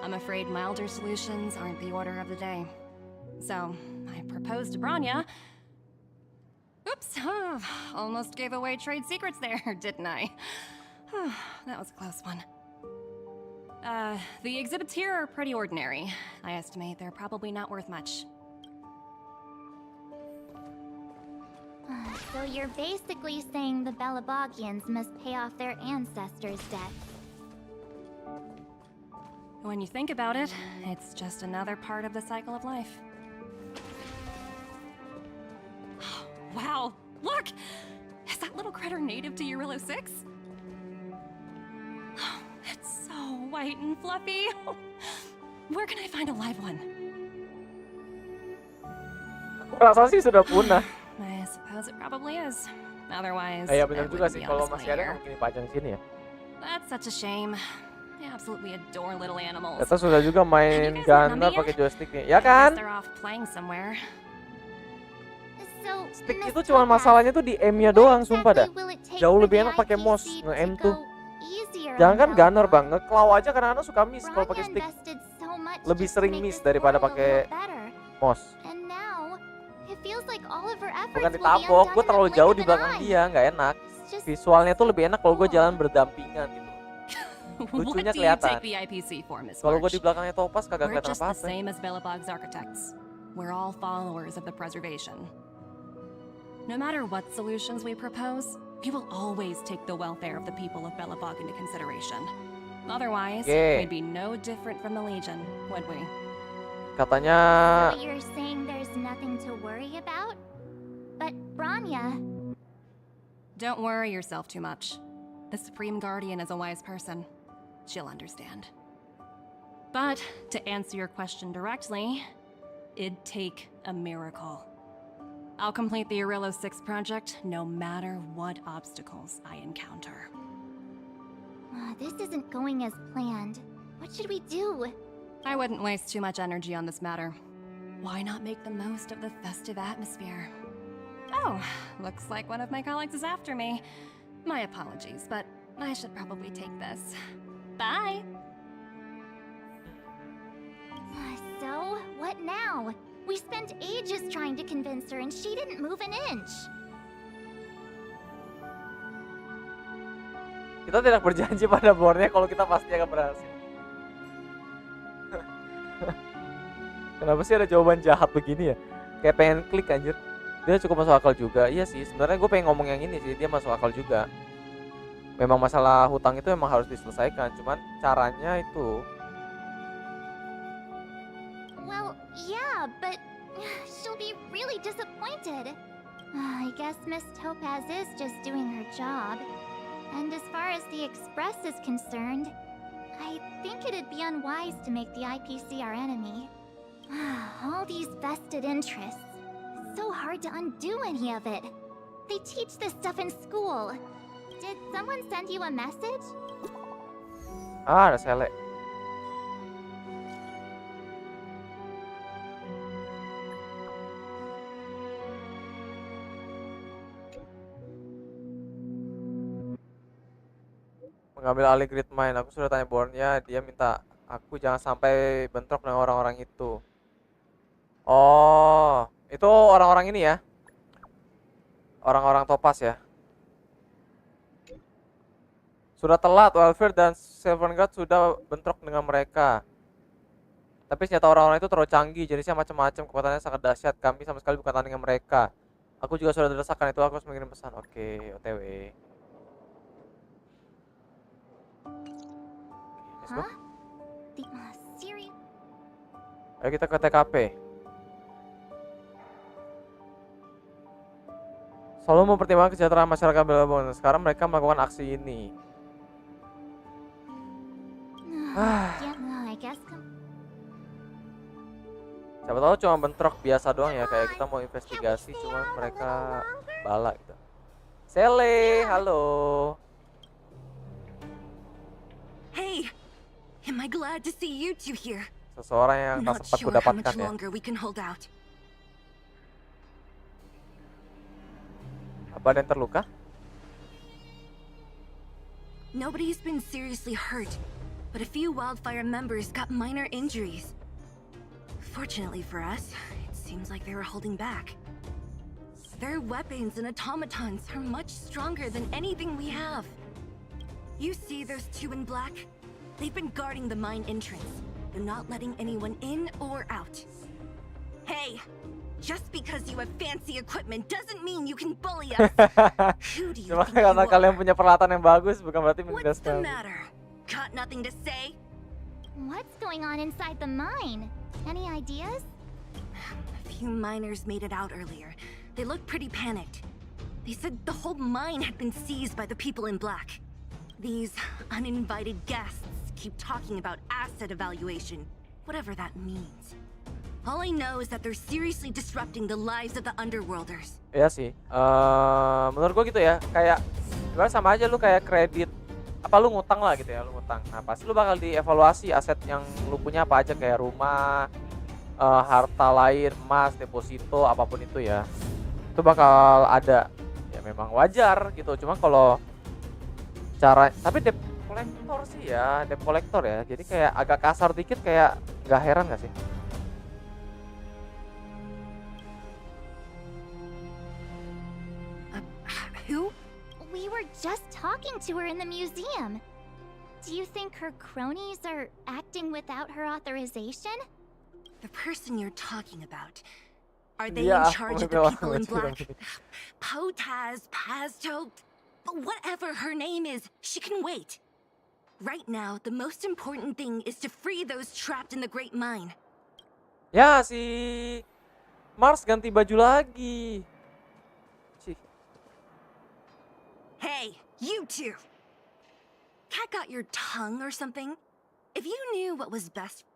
I'm afraid milder solutions aren't the order of the day. So, I proposed to Bronya. Oops, almost gave away trade secrets there, didn't I? That was a close one. The exhibits here are pretty ordinary. I estimate they're probably not worth much. So you're basically saying the Belobogians must pay off their ancestors' debt. When you think about it, it's just another part of the cycle of life. Wow, look! Is that little critter native to Yurillo 6? It's so white and fluffy. Where can I find a live one? Rasa sih sudah punah. I suppose it probably is. Otherwise, Ya benar it juga wouldn't sih be on kalau display masih ada here. nggak mungkin dipajang di sini ya. That's such a shame. I absolutely adore little animals. Kita sudah juga main Have you guys Gunner met pakai yet? joystick nih. Ya I guess kan? they're off playing somewhere. So, Stick Miss itu cuma Topaz, masalahnya tuh di M-nya what doang, sumpah dah. exactly will it take Jauh for lebih the enak pakai RPC mouse to nge-M tuh. go easier Jangan kan on gunner Belobog. bang, nge-claw aja kadang-kadang suka miss kalau pakai Bronya stick. invested so much Lebih just to sering make miss this daripada world a pakai little better. mouse. And now, it feels like all of her efforts Bukan will be ditapok, undone gue in a terlalu blink jauh of di an belakang eye. dia, nggak enak. It's just Visualnya tuh lebih enak kalau gue cool. jalan berdampingan gitu. What Lucunya do you kelihatan. take the IPC for, Miss Kalau gue March? di belakangnya Topaz kagak We're kelihatan just the apa-apa. same as Belobog's architects. We're all followers of the preservation. No matter what solutions we propose, we will always take the welfare of the people of Belobog into consideration. Otherwise, Oke. we'd be no different from the Legion, would we? Katanya So you're saying there's nothing to worry about? But Bronya, Don't worry yourself too much. The Supreme Guardian is a wise person. She'll understand. But to answer your question directly, it'd take a miracle. I'll complete the Arillo 6 project no matter what obstacles I encounter. this isn't going as planned. What should we do? I wouldn't waste too much energy on this matter. Why not make the most of the festive atmosphere? Oh, looks like one of my colleagues is after me. My apologies, but I should probably take this. Bye! So, what now? We spent ages trying to convince her and she didn't move an inch. kita tidak berjanji pada boardnya kalau kita pasti akan berhasil. Kenapa sih ada jawaban jahat begini ya? Kayak pengen klik anjir. Dia cukup masuk akal juga. Iya sih, sebenarnya gue pengen ngomong yang ini sih, dia masuk akal juga. Memang masalah hutang itu memang harus diselesaikan, cuman caranya itu. Well, yeah, but she'll be really disappointed. I guess Miss Topaz is just doing her job. And as far as the Express is concerned, I think it'd be unwise to make the IPC our enemy. All these vested interests. It's so hard to undo any of it. They teach this stuff in school. Did someone send you a message? Ah, ada sele. Mengambil alih grid mine. Aku sudah tanya bornya, dia minta aku jangan sampai bentrok dengan orang-orang itu. Oh, itu orang-orang ini ya? Orang-orang Topaz ya? Sudah telat, Welfare dan Seven Guard sudah bentrok dengan mereka. Tapi senjata orang-orang itu terlalu canggih, jenisnya macam-macam, kekuatannya sangat dahsyat. Kami sama sekali bukan tandingan mereka. Aku juga sudah desakan itu, aku harus mengirim pesan. Oke, OTW. Let's go. Huh? Serious? Ayo kita ke TKP. Selalu mempertimbangkan kesejahteraan masyarakat Belobog. Sekarang mereka melakukan aksi ini. Yeah, I guess. Siapa tahu cuma bentrok biasa doang ya, kayak kita mau investigasi cuman mereka bala gitu. Sele, halo. Hey, am I glad to see you two here? Seseorang yang tak Not sempat sure how kudapatkan much ya. longer we can hold out. Apa ada yang terluka? Nobody's been seriously hurt, but a few wildfire members got minor injuries. Fortunately for us, it seems like they were holding back. Their weapons and automatons are much stronger than anything we have. You see those two in black? They've been guarding the mine entrance. They're not letting anyone in or out. Hey, just because you have fancy equipment doesn't mean you can bully us. Who do you Cuma think you karena kalian are? punya peralatan yang bagus bukan berarti What's menindas the kalian. matter? Got nothing to say? What's going on inside the mine? Any ideas? A few miners made it out earlier. They looked pretty panicked. They said the whole mine had been seized by the people in black. These uninvited guests keep talking about asset evaluation, whatever that means. All I know is that they're seriously disrupting the lives of the underworlders. Iya sih. Menurut gua gitu ya, kayak gua sama aja lu kayak kredit apa lu ngutang lah gitu ya, lu ngutang. Nah, pasti lu bakal dievaluasi aset yang lu punya apa aja kayak rumah, harta lain, emas, deposito, apapun itu ya. Itu bakal ada. Ya memang wajar gitu. Cuma kalau cara tapi kolektor sih ya, debt kolektor ya. Jadi kayak agak kasar dikit kayak nggak heran nggak sih? Who? We were just talking to her in the museum. Do you think her cronies are acting without her authorization? The person you're talking about. Are they Yeah, in charge of the oh my people in God. black? Potaz, Pazto, whatever her name is, she can wait. Right now, the most important thing is to free those trapped in the Great Mine. Ya, si Mars ganti baju lagi. Cih, Hey, you two! Cat got your tongue or something? If you knew what was best.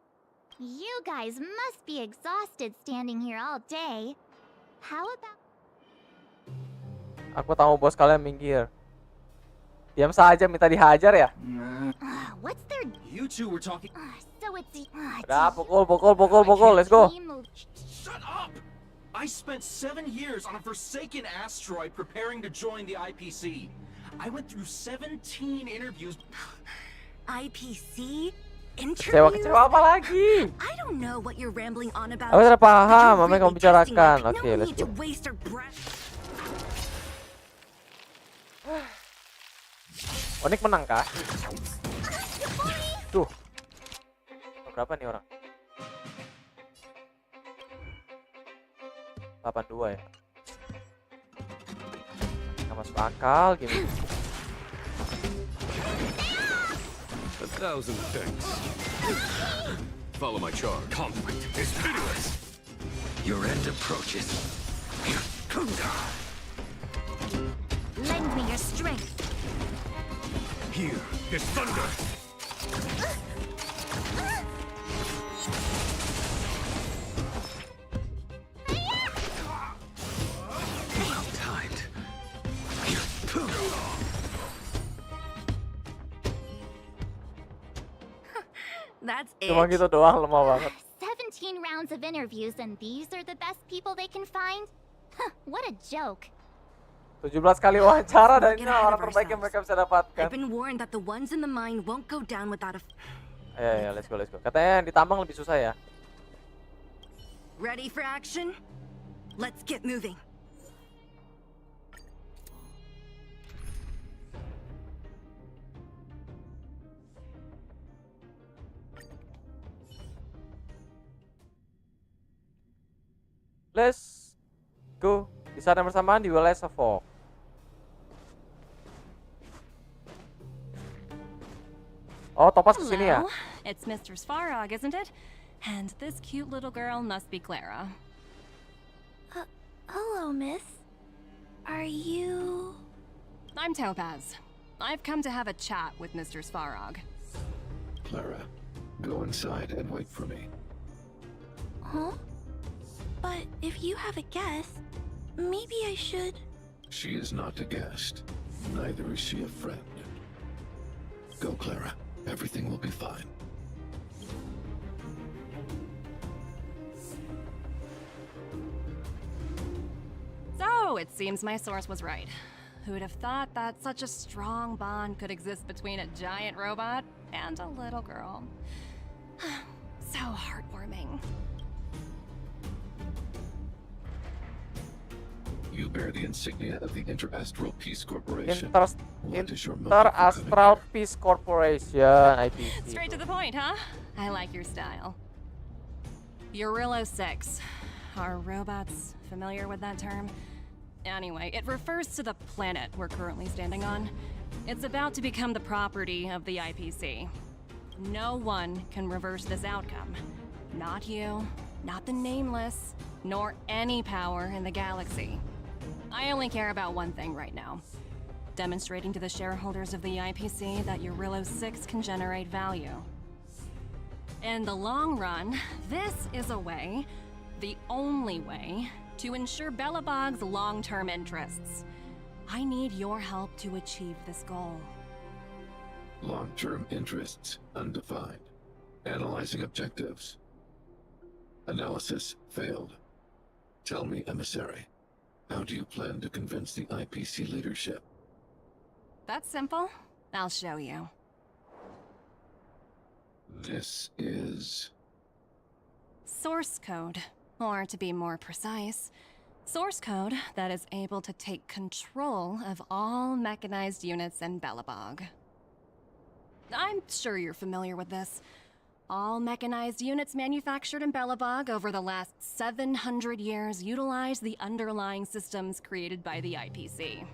You guys must be exhausted standing here all day. How about... aku tahu bos kalian minggir. Diam saja minta dihajar ya. What's their... You two were talking. So it's... Udah, pukul, let's go. Shut up! I spent 7 years on a forsaken asteroid preparing to join the IPC. I went through 17 interviews. IPC? Kecewa apa lagi? I don't know what you're rambling on about. Aku tidak paham apa yang but you're kamu really bicarakan. testing me. Oke, No let's need go. to waste our breath. Onik menang kah? Tuh. Berapa nih orang? 82 ya. Nggak masuk akal gini. 1,000 thanks. Follow my charge. Conflict is pitiless. Your end approaches. Lend me your strength. Here is thunder. Well timed. That's Cuma it. gitu doang, lemah banget. 17 rounds of interviews and these are the best people they can find? What a joke. 17 kali wawancara dan ini Get ahead orang of terbaik yang ourselves. mereka bisa dapatkan. I've been warned that the ones in the mine won't go down without a... Ya, let's go. Katanya yang ditambang lebih susah ya. Ready for action? Let's get moving. Let's go. Di saat yang bersamaan di wilayah Suffolk. Oh, Topaz kesini ya? Hello, it's Mr. Svarog, isn't it? And this cute little girl must be Clara. Hello, miss. Are you... I'm Topaz. I've come to have a chat with Mr. Svarog. Clara, go inside and wait for me. Huh? But if you have a guest, maybe I should... She is not a guest. Neither is she a friend. Go, Clara. Everything will be fine. So, it seems my source was right. Who'd have thought that such a strong bond could exist between a giant robot and a little girl? So heartwarming. You bear the insignia of the Interastral Peace Corporation. What is your motive for coming Astral here? Peace Corporation, IPC. Straight to the point, huh? I like your style. Eurillo 6. Are robots familiar with that term? Anyway, it refers to the planet we're currently standing on. It's about to become the property of the IPC. No one can reverse this outcome. Not you, not the Nameless, nor any power in the galaxy. I only care about one thing right now. Demonstrating to the shareholders of the IPC that Eurillo 6 can generate value. In the long run, this is a way, the only way, to ensure Belobog's long-term interests. I need your help to achieve this goal. Long-term interests undefined. Analyzing objectives. Analysis failed. Tell me, emissary, how do you plan to convince the IPC leadership? That's simple. I'll show you. This is... Source code, or to be more precise, source code that is able to take control of all mechanized units in Belobog. I'm sure you're familiar with this. All mechanized units manufactured in Belobog over the last 700 years utilize the underlying systems created by the IPC.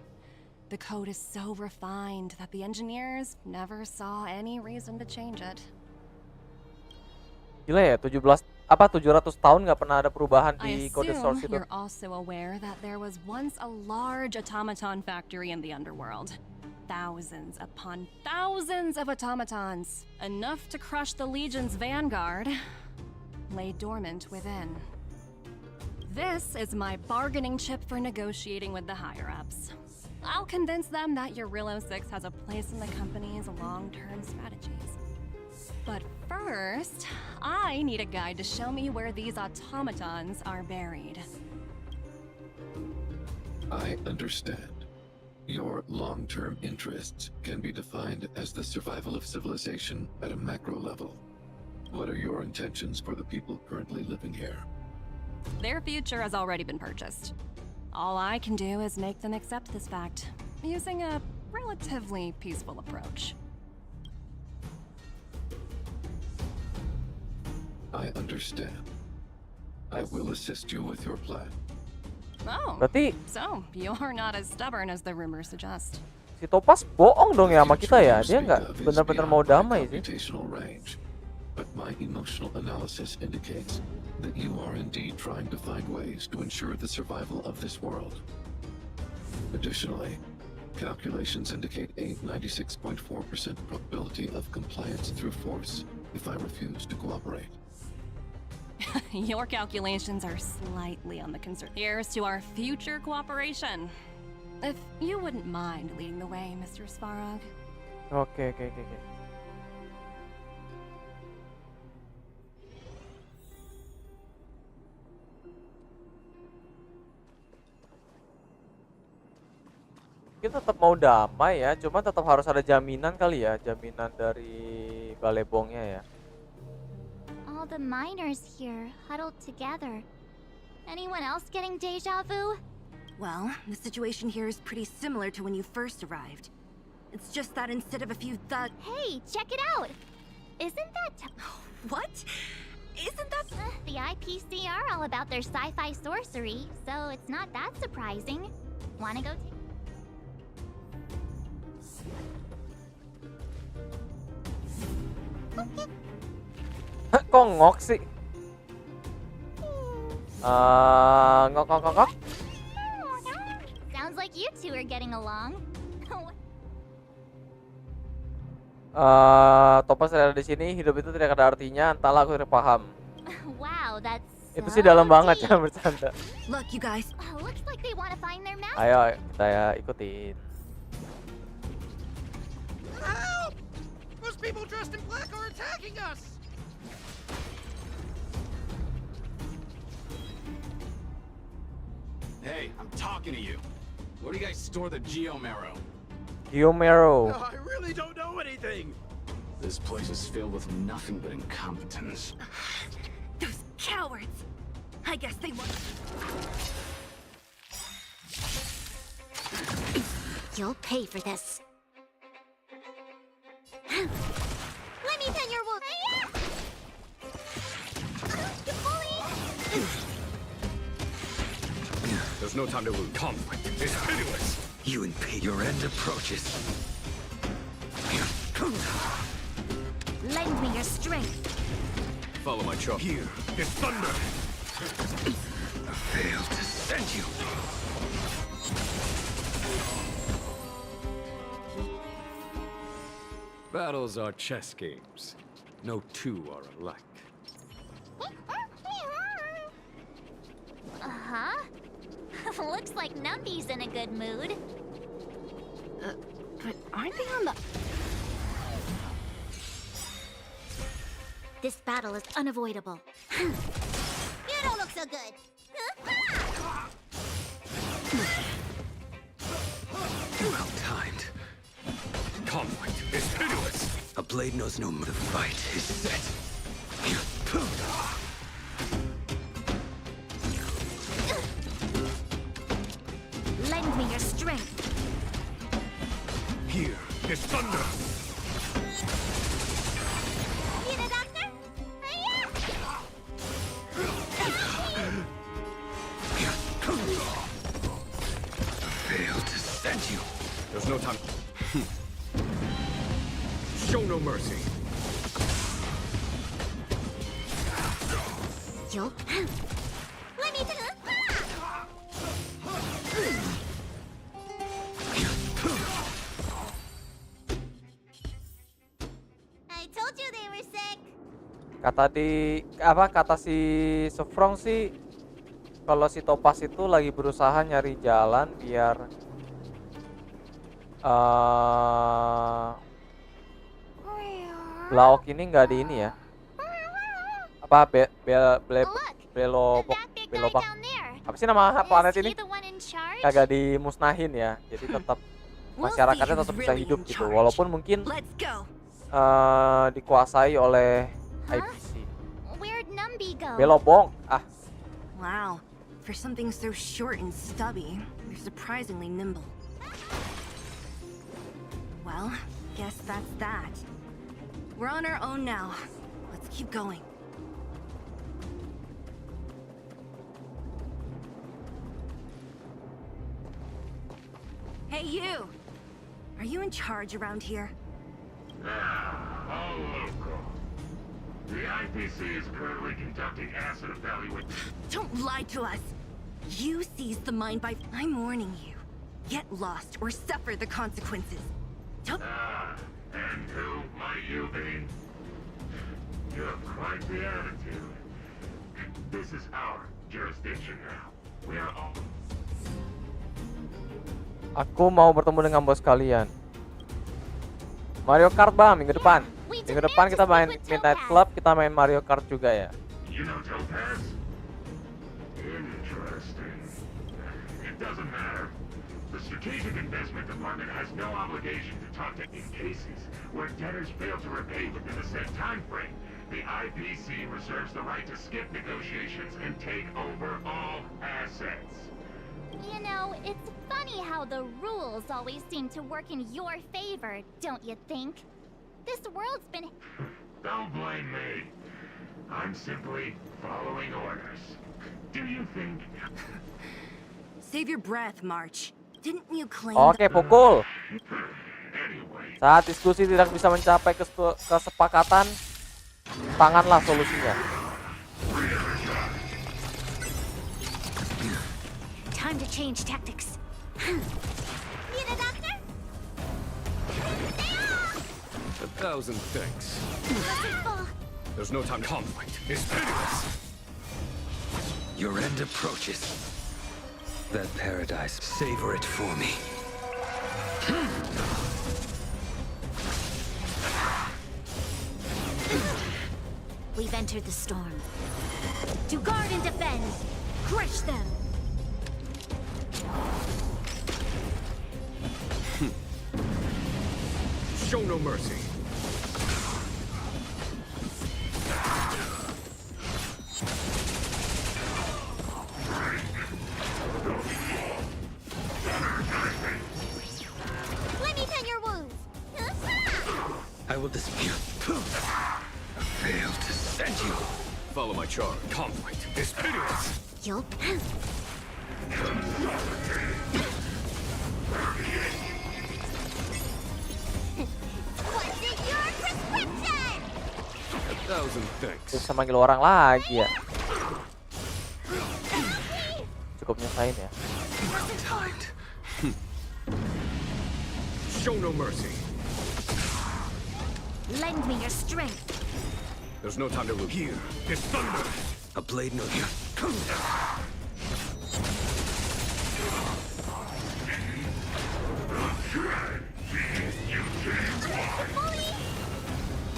The code is so refined that the engineers never saw any reason to change it. Gila ya, 700 tahun nggak pernah ada perubahan I di kode source assume itu. you're also aware that there was once a large automaton factory in the underworld. Thousands upon thousands of automatons, enough to crush the Legion's vanguard, lay dormant within. This is my bargaining chip for negotiating with the higher-ups. I'll convince them that Eurilo 6 has a place in the company's long-term strategies. But first, I need a guide to show me where these automatons are buried. I understand. Your long-term interests can be defined as the survival of civilization at a macro level. What are your intentions for the people currently living here? Their future has already been purchased. All I can do is make them accept this fact, using a relatively peaceful approach. I understand. I will assist you with your plan. Oh, Berarti so you're not as stubborn as the rumors suggest. si Topaz bohong dong ya sama kita ya. Dia Speak nggak of is benar-benar beyond mau my damai sih. computational range, but my emotional analysis indicates that you are indeed trying to find ways to ensure the survival of this world. Additionally, calculations indicate a 96.4% probability of compliance through force if I refuse to cooperate. Your calculations are slightly on the concern. Here's to our future cooperation. If you wouldn't mind leading the way, Mr. Svarog. Oke. Kita tetap mau damai ya, cuma tetap harus ada jaminan kali ya, jaminan dari balebongnya ya. All the miners here huddled together. Anyone else getting deja vu? Well, the situation here is pretty similar to when you first arrived. It's just that instead of a few Hey, check it out! Isn't that What? Isn't that... The IPC are all about their sci-fi sorcery, so it's not that surprising. Wanna go take... Kok ngok sih? Ngok. Sounds like you two are getting along. Topaz ada di sini, hidup itu tidak ada artinya, entahlah aku tidak paham. Wow, that's Itu sih dalam banget deep. ya bercanda. Look, you guys. Looks like they want to find their master. Ayo kita ya ikutin. Help! Those people dressed in black are attacking us! Hey, I'm talking to you. Where do you guys store the Geomero? Geomero. I really don't know anything! This place is filled with nothing but incompetence. Those cowards. I guess they want... You'll pay for this. Let me pet your wolf. You bully! There's no time to lose. Conflict is pitiless. You impede your end approaches. Lend me your strength. Follow my charge. Here is thunder. I failed to send you. Battles are chess games. No two are alike. Uh-huh. Looks like Numby's in a good mood. But aren't they on the... This battle is unavoidable. You don't look so good. Well timed. Conflict is pitiless. A blade knows no mercy. The fight is set. Lend me your strength. Here is thunder. Fail to send you. There's no time. Show no mercy. Yuuk. Let me I told you they were sick. Kata si Sefrong sih, kalau si Topaz itu lagi berusaha nyari jalan biar Blaok ini nggak di ini ya. Apa belobak. Apa sih nama planet ini? Kagak dimusnahin ya. Jadi tetap masyarakatnya tetap bisa hidup gitu. Walaupun mungkin dikuasai oleh IPC. Belobong. Wow, for something so short and stubby, you're surprisingly nimble. Well, guess that's that. We're on our own now. Let's keep going. Hey, you! Are you in charge around here? All local. The IPC is currently conducting asset evaluation. Don't lie to us! You seized the mine by... I'm warning you. Get lost or suffer the consequences. Don't... And who might you be? You have quite the attitude. This is our jurisdiction now. We are all... Aku mau bertemu dengan bos kalian. Mario Kart bang, minggu depan. Minggu depan kita main Midnight Club, kita main Mario Kart juga ya. You know Topaz? Interesting. It doesn't matter. The Strategic Investment Department has no obligation to talk to in cases where debtors fail to repay within a set time frame. The IPC reserves the right to skip negotiations and take over all assets. You know, it's funny how the rules always seem to work in your favor, don't you think? This world's been... Don't blame me. I'm simply following orders. Do you think... Save your breath, March. Didn't you claim... Oke, pukul. Saat diskusi tidak bisa mencapai kesepakatan, tanganlah solusinya. Time to change tactics. Need a doctor? 1,000 thanks. Merciful. There's no time to conflict. It's pitiless. Your end approaches. That paradise, savor it for me. We've entered the storm. To guard and defend. Crush them. Show no mercy. Let me tend your wounds. I will dispute. Fail to send you. Follow my charge. Conflict is pitiless. Yuuk. What's in your prescription? 1,000 thanks. Bisa manggil orang lagi ya. Cukup nyesain ya. Show no mercy. Lend me your strength. There's no time to lose. Here is thunder. A blade no you.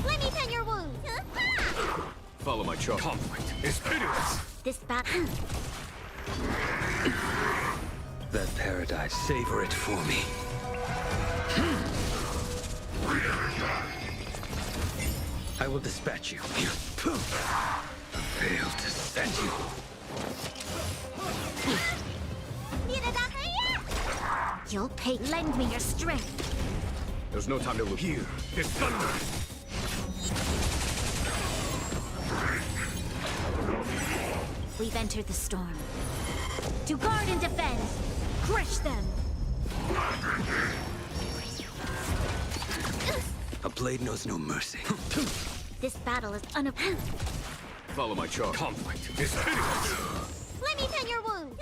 Let me tend your wounds. Follow my charge. Conflict is pitiless. This battle. That paradise, savor it for me. I will dispatch you. Fail to send you. You'll pay. Lend me your strength. There's no time to lose. Here is thunder. We've entered the storm. To guard and defend. Crush them. A blade knows no mercy. This battle is unapproved. Follow my charge. Conflict is hideous. Let me tend your wound.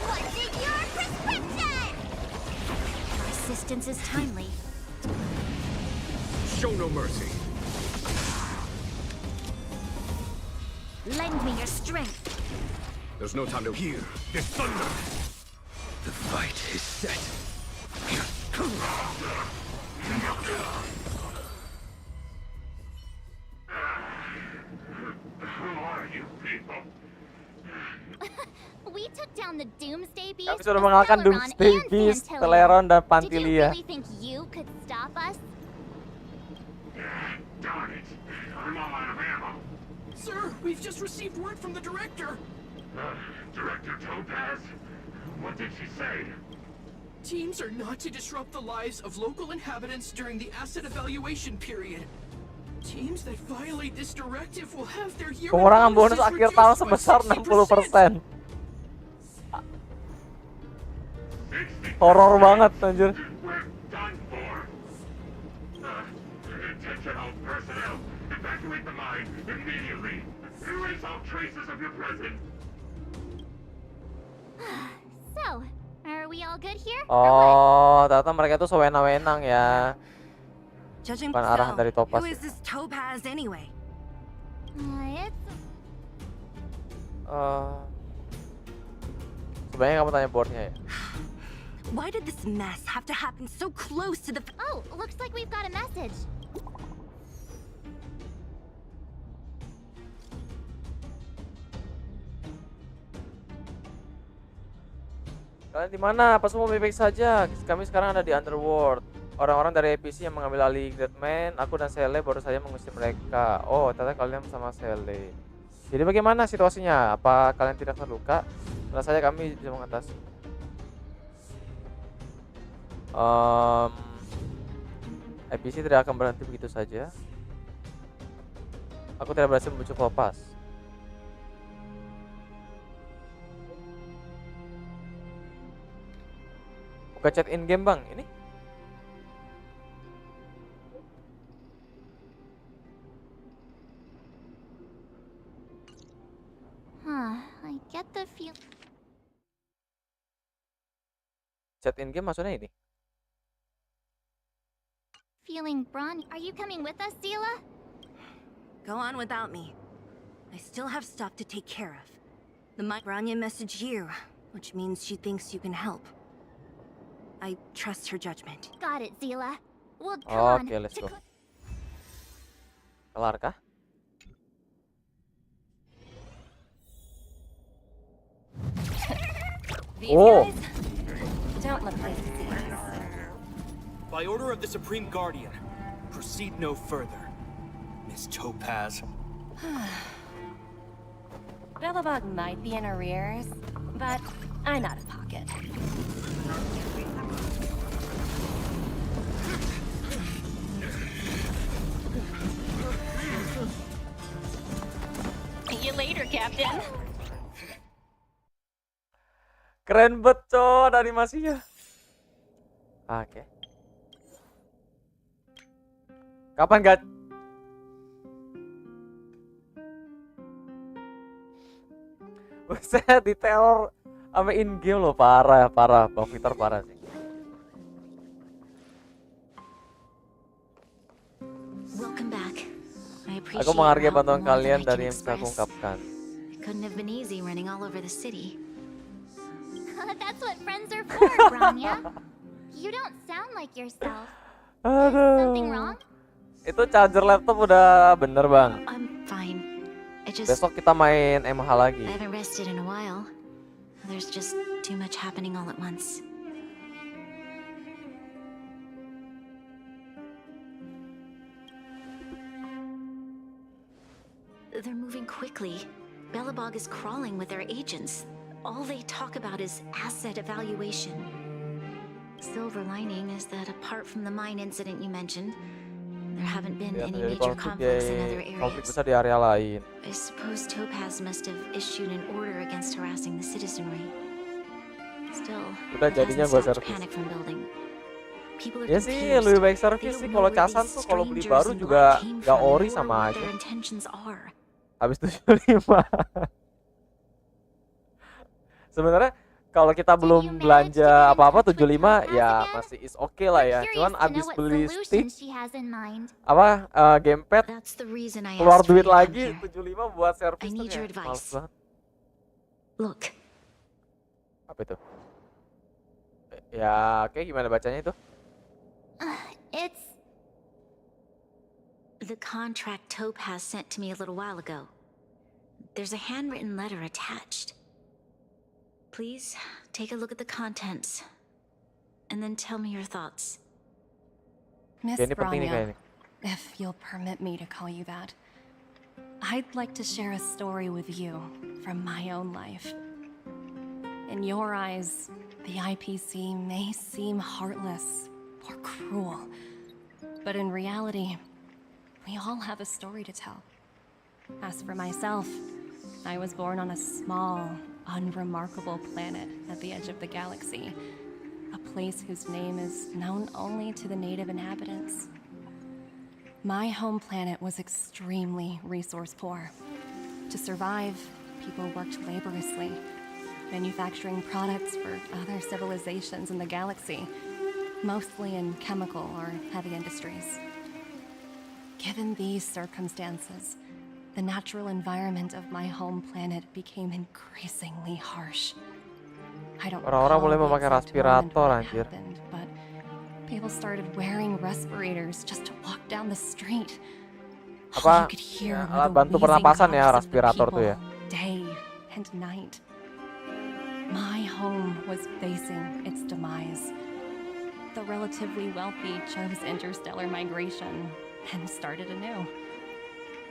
What's in your prescription? Your assistance is timely. Show no mercy. Lend me your strength. There's no time to hear. Is thunder. The fight is set. Who are you people? We took down the Doomsday Beast, Kami sudah mengalahkan Doomsday Beast, Teleron, dan Did you Pantilia. really think you could stop us? Darn it. I'm all out of ammo. Sir, we've just received word from the director. Director Topaz? What did she say? Teams are not to disrupt the lives of local inhabitants during the asset evaluation period. Teams that violate this directive will have their year Pengurangan bonus akhir tahun sebesar 60%. Horor banget anjir. We're done for. Attention all personnel. Evacuate the mine immediately. Erase all traces of your presence. So, are we all good here? Oh, ternyata mereka tuh sewenang-wenang ya. Judging Bukan arahan dari Topaz. who is this Topaz anyway? It's Sebenarnya kamu tanya boardnya ya. Why did this mess have to happen so close to the... Oh, looks like we've got a message. Kalian di mana? Apa semua baik-baik saja? Kami sekarang ada di Underworld. Orang-orang dari APC yang mengambil alih Greatman, aku dan Sele baru saja mengusir mereka. Oh, ternyata kalian bersama Sele. Jadi bagaimana situasinya? Apa kalian tidak terluka? Tenang saja kami bisa mengatasi. APC tidak akan berhenti begitu saja. Aku tidak berhasil membujuk Topaz. Buka chat in game bang, ini? I get the feel. Chat in game maksudnya ini? Feeling brawny. Are you coming with us, Zila? Go on without me. I still have stuff to take care of. The Branya messaged you, which means she thinks you can help. I trust her judgment. Got it, Zila. Well, come Oke, let's go. Kelar kah? These Oh. guys don't look like disease. By order of the Supreme Guardian, proceed no further. Miss Topaz. Bellabog might be in arrears, but I'm out of pocket. See you later, Captain. Keren betul animasinya. Oke. Kapan gak? Buset, detail sama in game loh, parah. Bang Victor parah sih. Welcome back. I appreciate Aku menghargai your help bantuan more than kalian I dari can yang bisa aku express. ungkapkan. It couldn't have been easy running all over the city. That's what friends are for, Branya. You don't sound like yourself. Something wrong? Itu charger laptop udah bener bang. I'm fine. I just Besok kita main MH lagi. I haven't rested in a while. There's just too much happening all at once. They're moving quickly. Belobog is crawling with their agents. All they talk about is asset evaluation. Silver lining is that apart from the mine incident you mentioned, there haven't been any major conflicts in other konflik areas. besar di area lain. I suppose Topaz must have issued an order against harassing the citizenry. Still, Udah it jadinya hasn't gua stopped servis. panic from building. People are Ya sih, confused. lebih baik They servis don't sih. know Kalau where casan these tuh kalau beli strangers baru and juga what came nggak from ori or sama what aja. their intentions are. Habis 75. Sebenarnya kalau kita belum belanja apa-apa 75 ya masih is okay lah ya. Cuman abis beli stick apa gamepad That's the reason I keluar asked for duit you to come lagi here. 75 buat servis I tuh need your kayak males advice. banget. Look, Apa itu? Ya, oke, gimana bacanya itu? It's the contract Topaz sent to me a little while ago. There's a handwritten letter attached. Please take a look at the contents and then tell me your thoughts. Miss Oke, ini penting nih Branya, kayaknya. if you'll permit me to call you that, I'd like to share a story with you from my own life. In your eyes, the IPC may seem heartless or cruel, but in reality, we all have a story to tell. As for myself, I was born on a small, unremarkable planet at the edge of the galaxy, a place whose name is known only to the native inhabitants. My home planet was extremely resource poor. To survive, people worked laboriously, manufacturing products for other civilizations in the galaxy, mostly in chemical or heavy industries. Given these circumstances, the natural environment of my home planet became increasingly harsh. I don't Orang-orang recall mulai the memakai exact moment respirator, when it anjir. happened, but people started wearing respirators just to walk down the street. All Apa, you could hear ya, were alat the bantu wheezing pernapasan ya, coughs of the respirator tuh ya. people, day and night. My home was facing its demise. The relatively wealthy chose interstellar migration and started anew.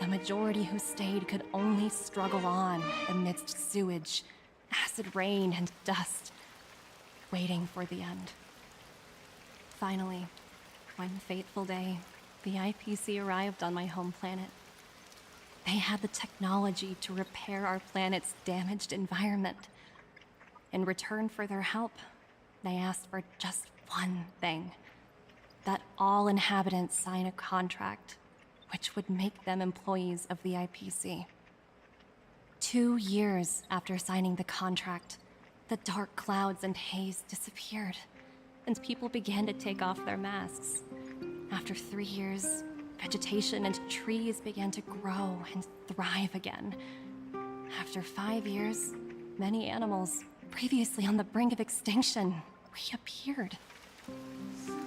The majority who stayed could only struggle on amidst sewage, acid rain, and dust, waiting for the end. Finally, one fateful day, the IPC arrived on my home planet. They had the technology to repair our planet's damaged environment. In return for their help, they asked for just one thing: that all inhabitants sign a contract which would make them employees of the IPC. 2 years after signing the contract, the dark clouds and haze disappeared, and people began to take off their masks. After 3 years, vegetation and trees began to grow and thrive again. After 5 years, many animals, previously on the brink of extinction, reappeared.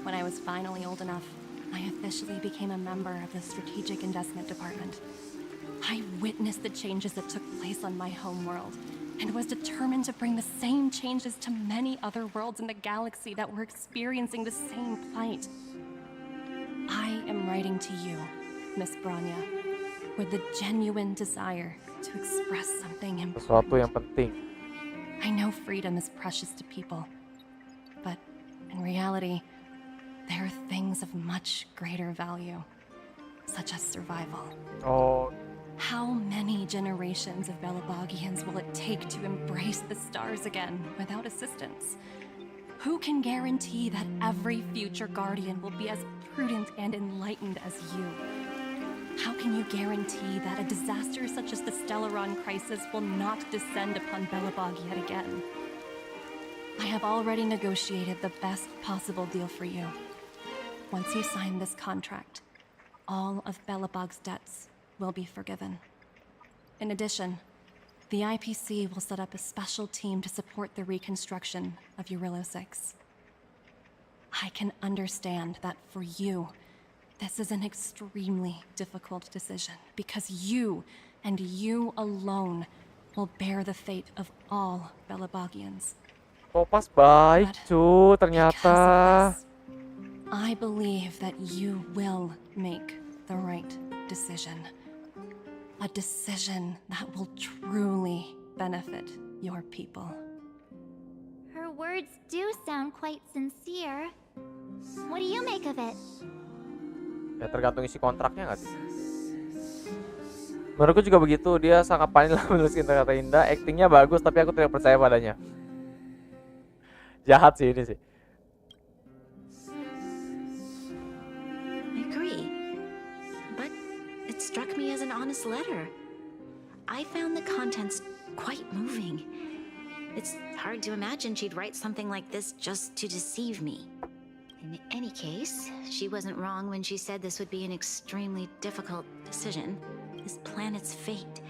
When I was finally old enough, I officially became a member of the Strategic Investment Department. I witnessed the changes that took place on my home world, and was determined to bring the same changes to many other worlds in the galaxy that were experiencing the same plight. I am writing to you, Miss Branya, with the genuine desire to express something Sesuatu important. yang penting. I know freedom is precious to people, but in reality, there are things of much greater value, such as survival. Oh, How many generations of Belabogians will it take to embrace the stars again without assistance? Who can guarantee that every future guardian will be as prudent and enlightened as you? How can you guarantee that a disaster such as the Stellaron crisis will not descend upon Belobog yet again? I have already negotiated the best possible deal for you. Once you sign this contract, all of Belobog's debts will be forgiven. In addition, the IPC will set up a special team to support the reconstruction of Eurillo 6. I can understand that for you, this is an extremely difficult decision, because you, and you alone, will bear the fate of all Belabogians. kok pas baik But cu, because ternyata. of this, I believe that you will make the right decision. A decision that will truly benefit your people. Her words do sound quite sincere. What do you make of it? Ya tergantung isi kontraknya nggak sih? Menurutku juga begitu, dia sangat pandai dalam menulis kata-kata indah, aktingnya bagus tapi aku tidak percaya padanya. Jahat sih ini sih. I agree. But it struck me as an honest letter. I found the contents quite moving. It's hard to imagine she'd write something like this just to deceive me. In any case, she wasn't wrong when she said this would be an extremely difficult decision. This planet's fate,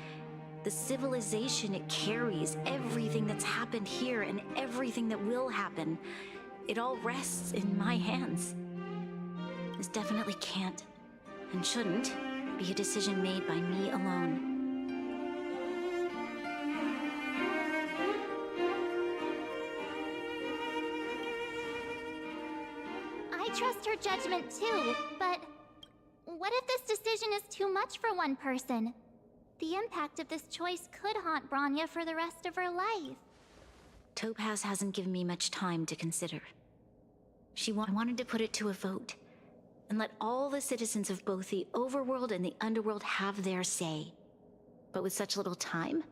the civilization it carries, everything that's happened here and everything that will happen, it all rests in my hands. This definitely can't and shouldn't be a decision made by me alone. I trust her judgment too, but what if this decision is too much for one person? The impact of this choice could haunt Bronya for the rest of her life. Topaz hasn't given me much time to consider. She wanted to put it to a vote and let all the citizens of both the overworld and the underworld have their say. But with such little time,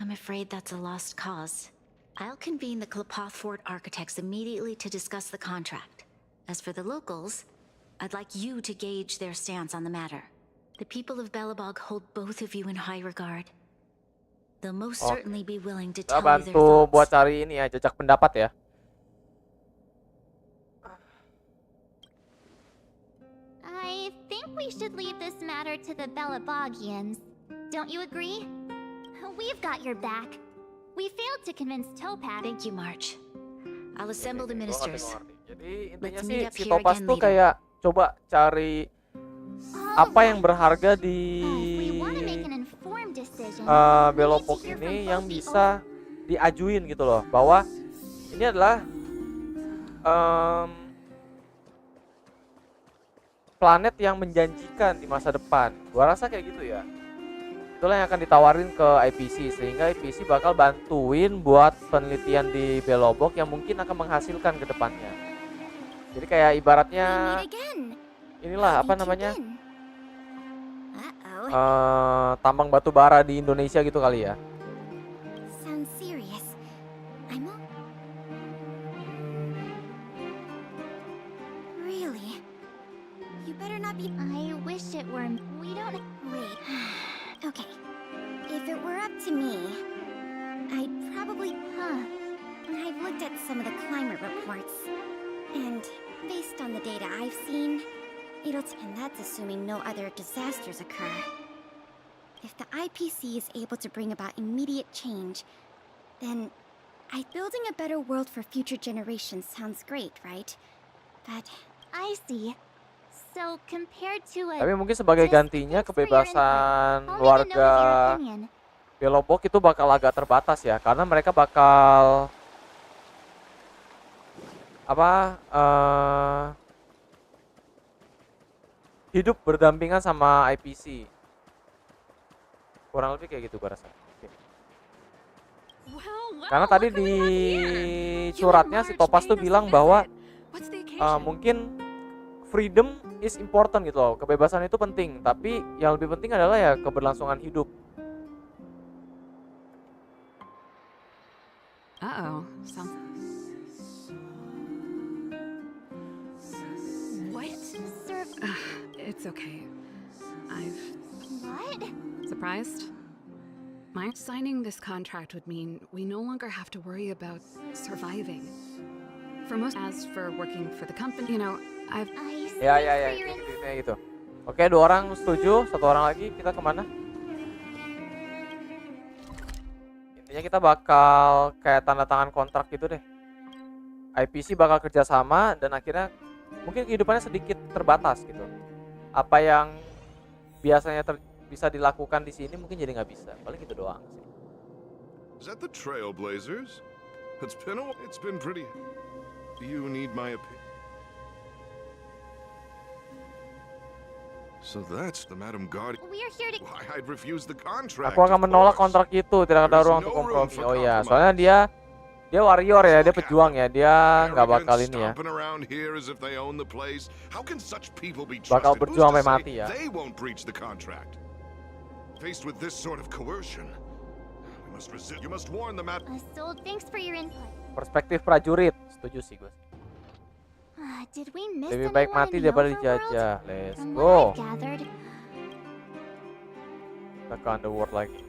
I'm afraid that's a lost cause. I'll convene the Klapothfort architects immediately to discuss the contract. As for the locals, I'd like you to gauge their stance on the matter. The people of Belobog hold both of you in high regard. They'll most certainly be willing to tell you their Bantu buat thoughts. cari ini ya, jejak pendapat ya. I think we should leave this matter to the Belabogians. Don't you agree? We've got your back. We failed to convince Topaz. Thank you, March. I'll assemble the ministers. Jadi intinya Let's sih meet up si here Topaz again tuh later. kayak coba cari apa yang berharga di Belobog ini yang bisa diajuin gitu loh, bahwa ini adalah planet yang menjanjikan di masa depan. Gua rasa kayak gitu ya. Itulah yang akan ditawarin ke IPC, sehingga IPC bakal bantuin buat penelitian di Belobog yang mungkin akan menghasilkan ke depannya. Jadi kayak ibaratnya inilah apa namanya, tambang batu bara di Indonesia gitu kali ya. Sounds serious. Really? You better not be. I wish it were. We don't. Wait. Okay. If it were up to me, I'd probably. I've looked at some of the climate reports, and based on the data I've seen, and that's assuming no other disasters occur. If the IPC is able to bring about immediate change, then building a better world for future generations sounds great, right? But I see. So compared to a Tapi mungkin sebagai gantinya kebebasan warga Belobog itu bakal agak terbatas ya, karena mereka bakal hidup berdampingan sama IPC. Kurang lebih kayak gitu gua rasa. Oke. Karena tadi di suratnya si Topaz tuh bilang bahwa mungkin freedom is important gitu loh. Kebebasan itu penting, tapi yang lebih penting adalah ya keberlangsungan hidup. What? It's okay. What? Surprised? My signing this contract would mean we no longer have to worry about surviving. As for working for the company, you know, Ya, gitu. Oke, 2 orang setuju, 1 orang lagi, kita kemana? Intinya kita bakal kayak tanda tangan kontrak gitu deh. IPC bakal kerjasama dan akhirnya mungkin kehidupannya sedikit terbatas gitu. Apa yang biasanya bisa dilakukan di sini mungkin jadi nggak bisa. Paling gitu doang sih. Is that the Trailblazers? It's been pretty. Do you need my opinion? So that's the Madam Guard. We're here to... Why, I'd refuse the contract. Aku akan of menolak course. kontrak itu, tidak ada ruang untuk kompromi. Oh ya, soalnya dia warrior ya, dia pejuang ya, dia nggak bakal ini ya. Stomping around here as if they own the place. How can such people be Bakal trusted? berjuang Who's sampai to mati say ya. They won't breach the contract. Faced with this sort of coercion, we must resist. You must warn the Sold, thanks for your input. Perspektif prajurit, setuju sih gue. Did we miss Lebih baik anyone mati in the daripada overworld? dijajah. Let's From go. what I've gathered, Kita ke underworld lagi.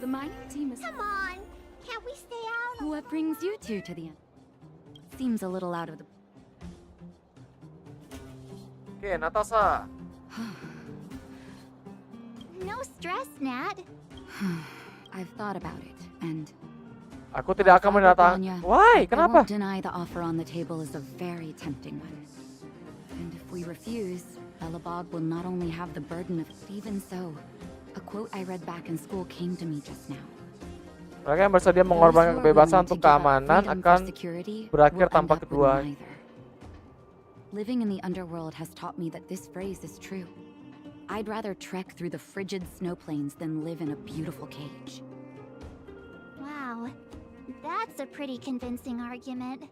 The mining team is... Come on, can't we stay out? What brings you two to the end? Seems a little out of the... Oke, Natasha. No stress, Nat. I've thought about it, and... Aku tidak akan mendatang. Why? I Kenapa? won't deny the offer on the table is a very tempting one. And if we refuse, Belobog will not only have the burden of... Even so, a quote I read back in school came to me just now. Mereka yang bersedia mengorbankan kebebasan untuk keamanan akan berakhir tanpa keduanya. Living in the underworld has taught me that this phrase is true. I'd rather trek through the frigid snow plains than live in a beautiful cage. Wow, that's a pretty convincing argument.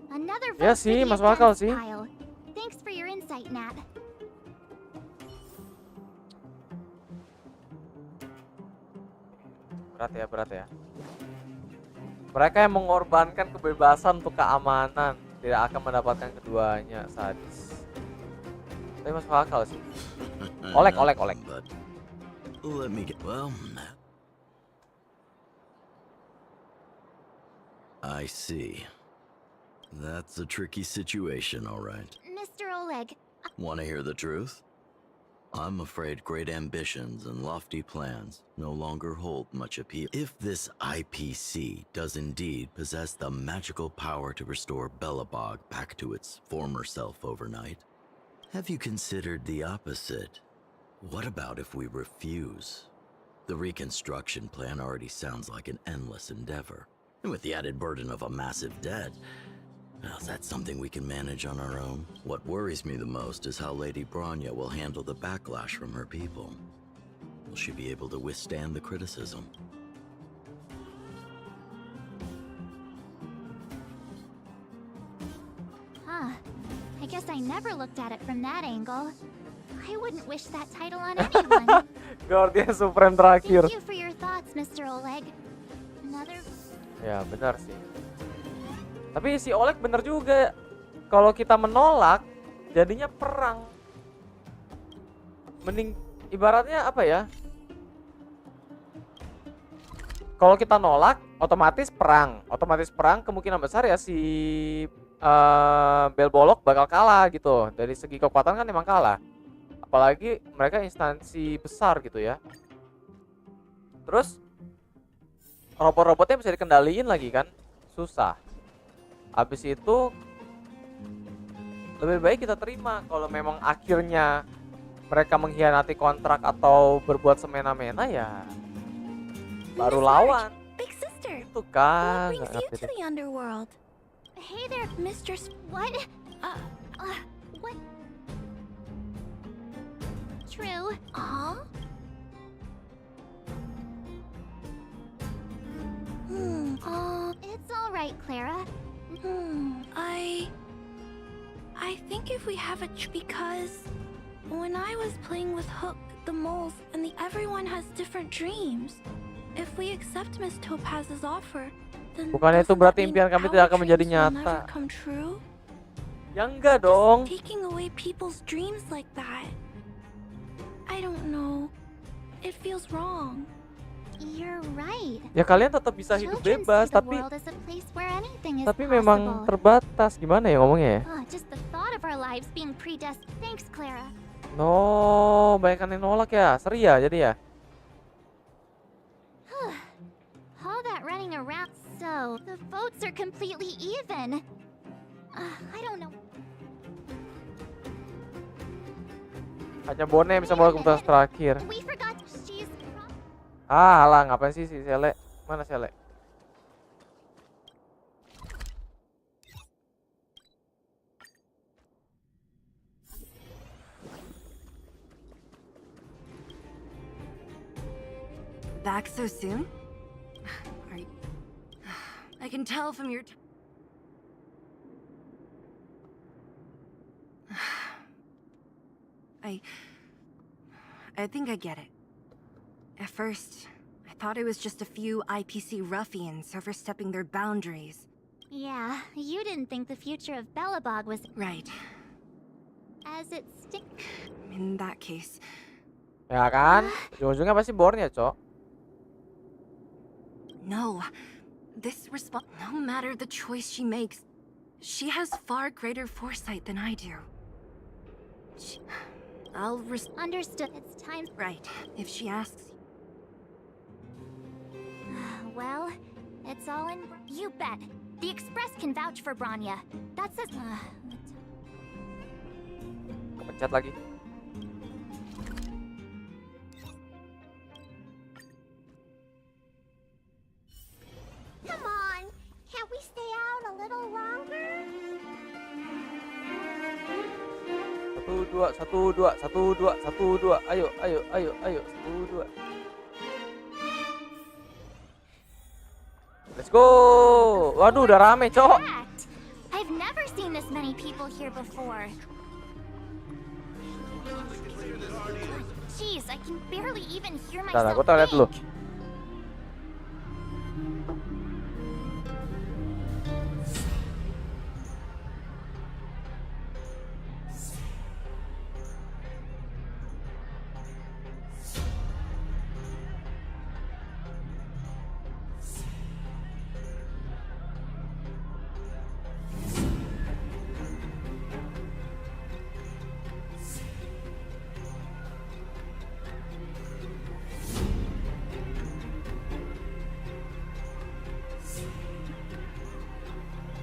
Another Ya vote for sih, the masuk akal against sih. pile. Thanks for your insight, Nat. Berat ya. Mereka yang mengorbankan kebebasan untuk keamanan tidak akan mendapatkan keduanya, sadis. Tapi masuk akal sih. Olek. But let me get I see. That's a tricky situation, all right. Mr. Oleg, Want to hear the truth? I'm afraid great ambitions and lofty plans no longer hold much appeal. If this IPC does indeed possess the magical power to restore Belobog back to its former self overnight, have you considered the opposite? What about if we refuse? The reconstruction plan already sounds like an endless endeavor. And with the added burden of a massive debt, well, that's something we can manage on our own. What worries me the most is how Lady Bronya will handle the backlash from her people. Will she be able to withstand the criticism? I guess I never looked at it from that angle. I wouldn't wish that title on anyone. Guardian Supreme terakhir. Thank you for your thoughts, Mr. Oleg. Another... Ya, benar sih. Tapi si Oleg bener juga. Kalau kita menolak, jadinya perang. Mending ibaratnya apa ya? Kalau kita nolak, otomatis perang. Otomatis perang kemungkinan besar ya si Belbolog bakal kalah gitu. Dari segi kekuatan kan emang kalah. Apalagi mereka instansi besar gitu ya. Terus robot-robotnya bisa dikendaliin lagi kan? Susah. Habis itu lebih baik kita terima kalau memang akhirnya mereka mengkhianati kontrak atau berbuat semena-mena ya baru lawan. Big sister. Itu kan. What brings you to the underworld? Hey there, Mistress. What? What? True. It's all right, Clara. I think if we have a because when I was playing with Hook, the moles, and the everyone has different dreams. If we accept Miss Topaz's offer, then Bukannya itu berarti impian kami tidak akan menjadi nyata. Ya enggak dong. Taking away people's dreams like that. I don't know. It feels wrong. You're right. Ya kalian tetap bisa hidup Children bebas, see the tapi world as a place where anything is memang possible. terbatas. Gimana ya ngomongnya ya? Just the thought of our lives being predestined. Thanks, Clara. No, banyak yang nolak ya. Seri ya jadi ya. All that running around. So, the votes are completely even. I don't know. Hanya Bone yang bisa membawa keputusan terakhir. We forgot she's... Halah, ngapain sih si Sele? Mana Sele? back so soon? Are you... I can tell from your... I think I get it. At first, I thought it was just a few IPC ruffians overstepping their boundaries. Yeah, you didn't think the future of Belobog was... Right. As it stinks. In that case... Ya kan? Ujung-ujungnya pasti bornya, Cok. No. No matter the choice she makes, she has far greater foresight than I do. Understood. It's time. Right. If she asks... Well, it's all in... You bet. The Express can vouch for Branya. That says... Kepencet lagi. Come on. Can't we stay out a little longer? 1, 2. Ayo. 1, 2. Let's go. Waduh, udah rame, Cok. I've never seen this many people here before. Jeez, I can barely even hear myself. Aku toilet dulu.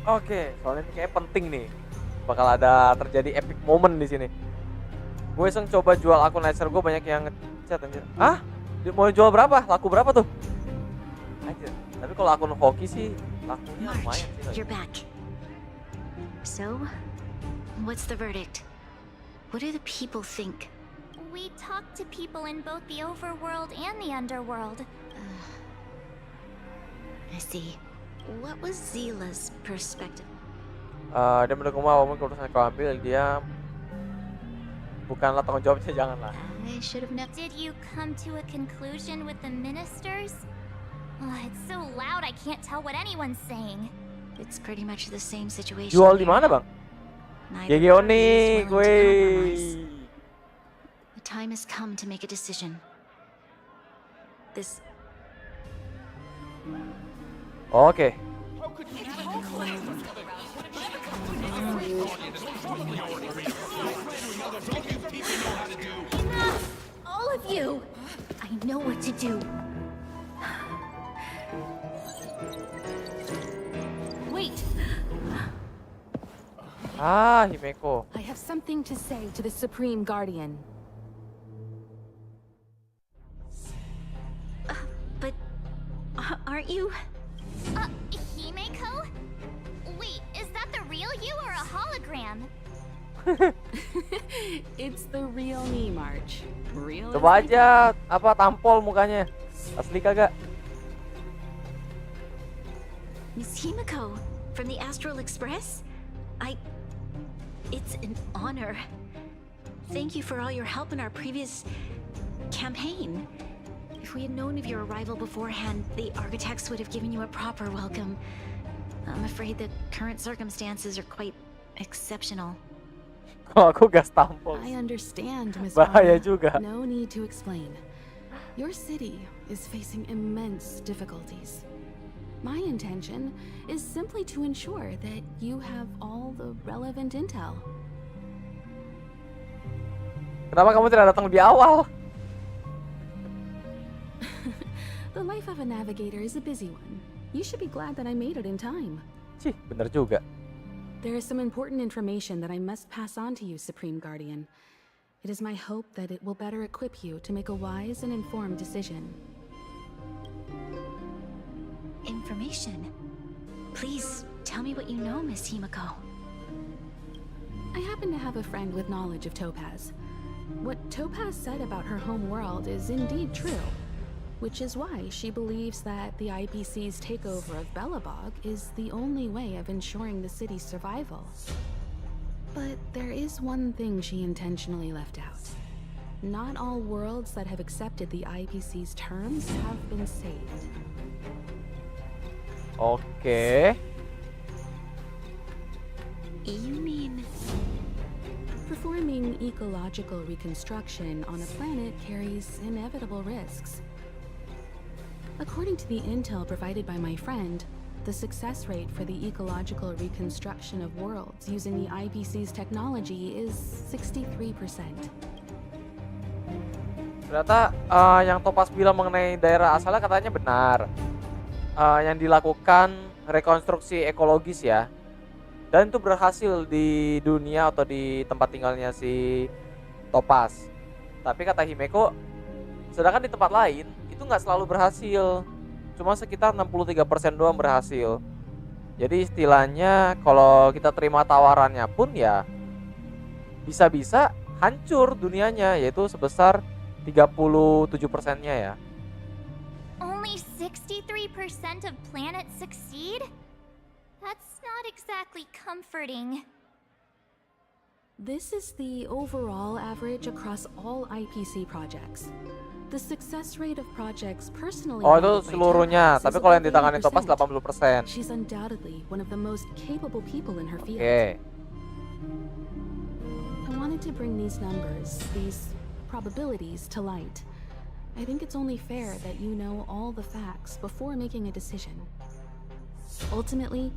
Oke, soalnya ini kayak penting nih. Bakal ada terjadi epic moment di sini. Gue iseng coba jual akun laser gue, banyak yang ngechat anjir. Hah? Mau jual berapa? Laku berapa tuh? Anjir. Tapi kalau akun hoki sih lakunya lumayan sih. You're back. So, what's the verdict? What do the people think? We talked to people in both the overworld and the underworld. I see. What was Zila's perspective? Dia mendukung walaupun keputusan kau ambil, dia bukanlah tanggung jawabnya, janganlah. I should have never. Did you come to a conclusion with the ministers? Oh, it's so loud I can't tell what anyone's saying. It's pretty much the same situation. Jual di mana, Bang? GG Oni, gue. The time has come to make a decision. This. Oke. All of you! I know what to do. Wait! Himeko. I have something to say to the Supreme Guardian. But aren't you? Himeko? Wait, is that the real you or a hologram? It's the real me, March. Real. Coba aja tampol mukanya. Asli kagak? Miss Himeko from the Astral Express? It's an honor. Thank you for all your help in our previous campaign. If we had known of your arrival beforehand, the architects would have given you a proper welcome. I'm afraid the current circumstances are quite exceptional. Aku gas tampol. I understand, Miss Bahaya Rana. juga. No need to explain. Your city is facing immense difficulties. My intention is simply to ensure that you have all the relevant intel. Kenapa kamu tidak datang lebih awal? The life of a navigator is a busy one. You should be glad that I made it in time. Cih, bener juga. There is some important information that I must pass on to you, Supreme Guardian. It is my hope that it will better equip you to make a wise and informed decision. Information? Please tell me what you know, Miss Himeko. I happen to have a friend with knowledge of Topaz. What Topaz said about her home world is indeed true. which is why she believes that the IPC's takeover of Belobog is the only way of ensuring the city's survival. But there is one thing she intentionally left out. Not all worlds that have accepted the IPC's terms have been saved. Oke. You mean... Performing ecological reconstruction on a planet carries inevitable risks. According to the intel provided by my friend, the success rate for the ecological reconstruction of worlds using the IPC's technology is 63%. Ternyata yang Topaz bilang mengenai daerah asalnya katanya benar. Yang dilakukan rekonstruksi ekologis ya. Dan itu berhasil di dunia atau di tempat tinggalnya si Topaz. Tapi kata Himeko, sedangkan di tempat lain itu nggak selalu berhasil. Cuma sekitar 63% doang berhasil. Jadi istilahnya kalau kita terima tawarannya pun ya bisa-bisa hancur dunianya, yaitu sebesar 37%-nya ya. Only 63% of planets succeed? That's not exactly comforting. This is the overall average across all IPC projects. The success rate of projects personally Oh, itu seluruhnya, tapi kalau yang ditangani Topaz 80%. She's undoubtedly one of the most capable people in her field. Oke. I wanted to bring these numbers, these probabilities to light. I think it's only fair that you know all the facts before making a decision. Ultimately,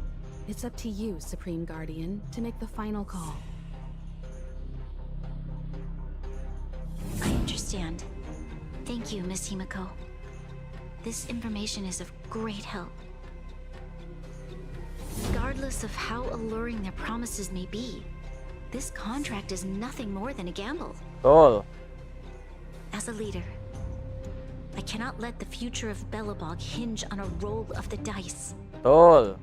it's up to you, Supreme Guardian, to make the final call. I understand. Thank you, Miss Himeko. This information is of great help. Regardless of how alluring their promises may be, this contract is nothing more than a gamble. Betul. As a leader, I cannot let the future of Belobog hinge on a roll of the dice. Betul.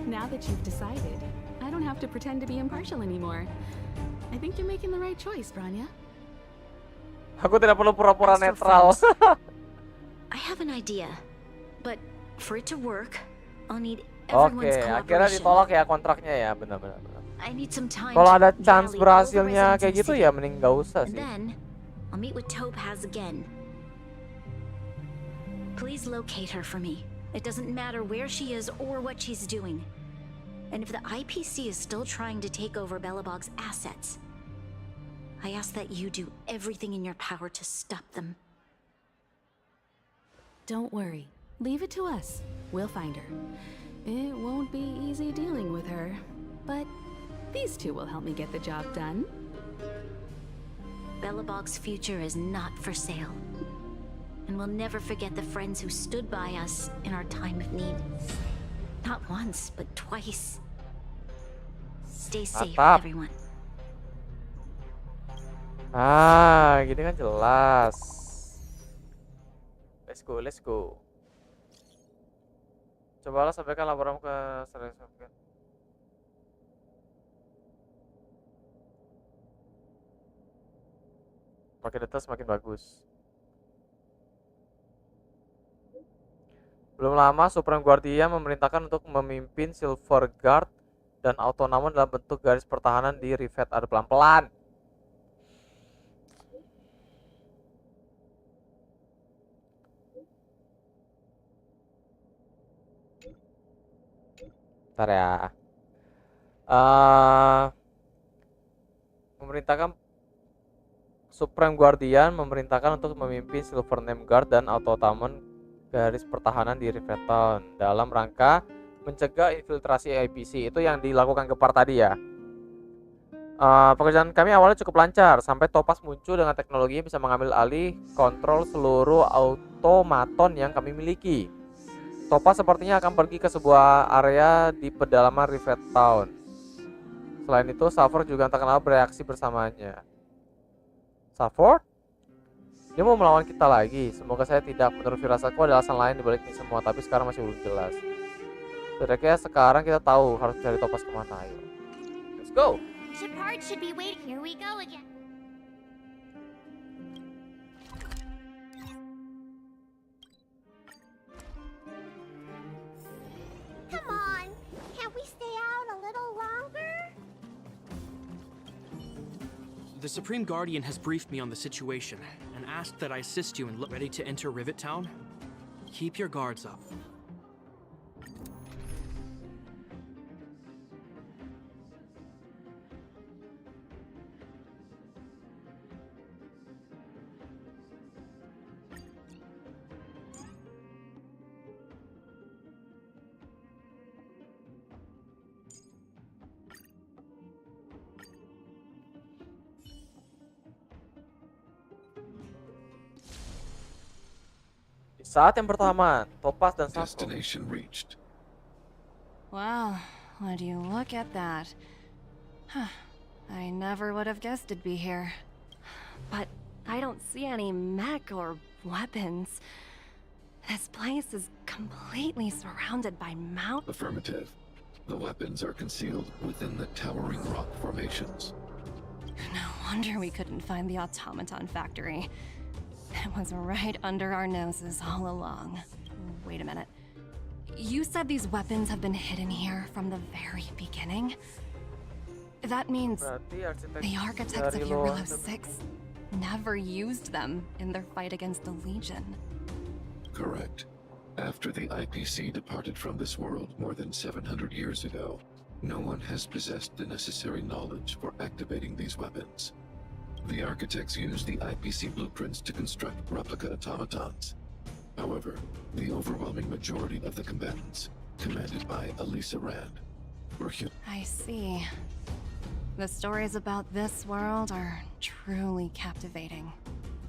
Now that you've decided, I don't have to pretend to be impartial anymore. I think you're making the right choice, Branya. Aku tidak perlu pura-pura netral. I have an idea, but for it to work, I'll need everyone's Oke, akhirnya cooperation. ditolak ya kontraknya ya, benar-benar. I need some time Kalau to ada chance rally all the berhasilnya residents kayak in the gitu city. ya mending gak usah And sih. then I'll meet with Topaz again. Please locate her for me. It doesn't matter where she is or what she's doing. And if the IPC is still trying to take over Belobog's assets, I ask that you do everything in your power to stop them. Don't worry. Leave it to us. We'll find her. It won't be easy dealing with her, but these two will help me get the job done. Belobog's future is not for sale. And we'll never forget the friends who stood by us in our time of need. Not once, but twice. Stay safe, Mantap. everyone. Ah, gini kan jelas. Let's go, let's go. Cobalah sampaikan laporan ke Astral Express. Makin detail semakin bagus. Belum lama, Supreme Guardian memerintahkan untuk memimpin Silver Guard dan Autonomon dalam bentuk garis pertahanan di Rivet. Ada pelan-pelan. Bentar ya. Memerintahkan Supreme Guardian memerintahkan untuk memimpin Silver Name Guard dan Autonomon garis pertahanan di Riveton dalam rangka mencegah infiltrasi IPC. Itu yang dilakukan Gepar tadi ya. Pekerjaan kami awalnya cukup lancar sampai Topaz muncul dengan teknologi yang bisa mengambil alih kontrol seluruh automaton yang kami miliki. Topaz sepertinya akan pergi ke sebuah area di pedalaman Riveton. Selain itu, Salford juga terkenal bereaksi bersamanya. Salford? Dia mau melawan kita lagi. Semoga saya tidak. Menurut firasatku ada alasan lain dibalik ini semua, tapi sekarang masih belum jelas. Kira-kira sekarang kita tahu harus cari Topaz kemana. Ayo, let's go. Shepard should be waiting. Here we go again. The Supreme Guardian has briefed me on the situation and asked that I assist you in ready to enter Rivet Town. Keep your guards up. Saat yang pertama, Topaz dan Safro. Destination reached. Wow, would you look at that? Huh. I never would have guessed it'd be here. But I don't see any mech or weapons. This place is completely surrounded by mountains. Affirmative. The weapons are concealed within the towering rock formations. No wonder we couldn't find the automaton factory. It was right under our noses all along. Wait a minute. You said these weapons have been hidden here from the very beginning? That means the architects of Jarilo 6 never used them in their fight against the Legion. Correct. After the IPC departed from this world more than 700 years ago, no one has possessed the necessary knowledge for activating these weapons. The architects used the IPC blueprints to construct replica automatons. However, the overwhelming majority of the combatants, commanded by Elisa Rand, were human. I see. The stories about this world are truly captivating.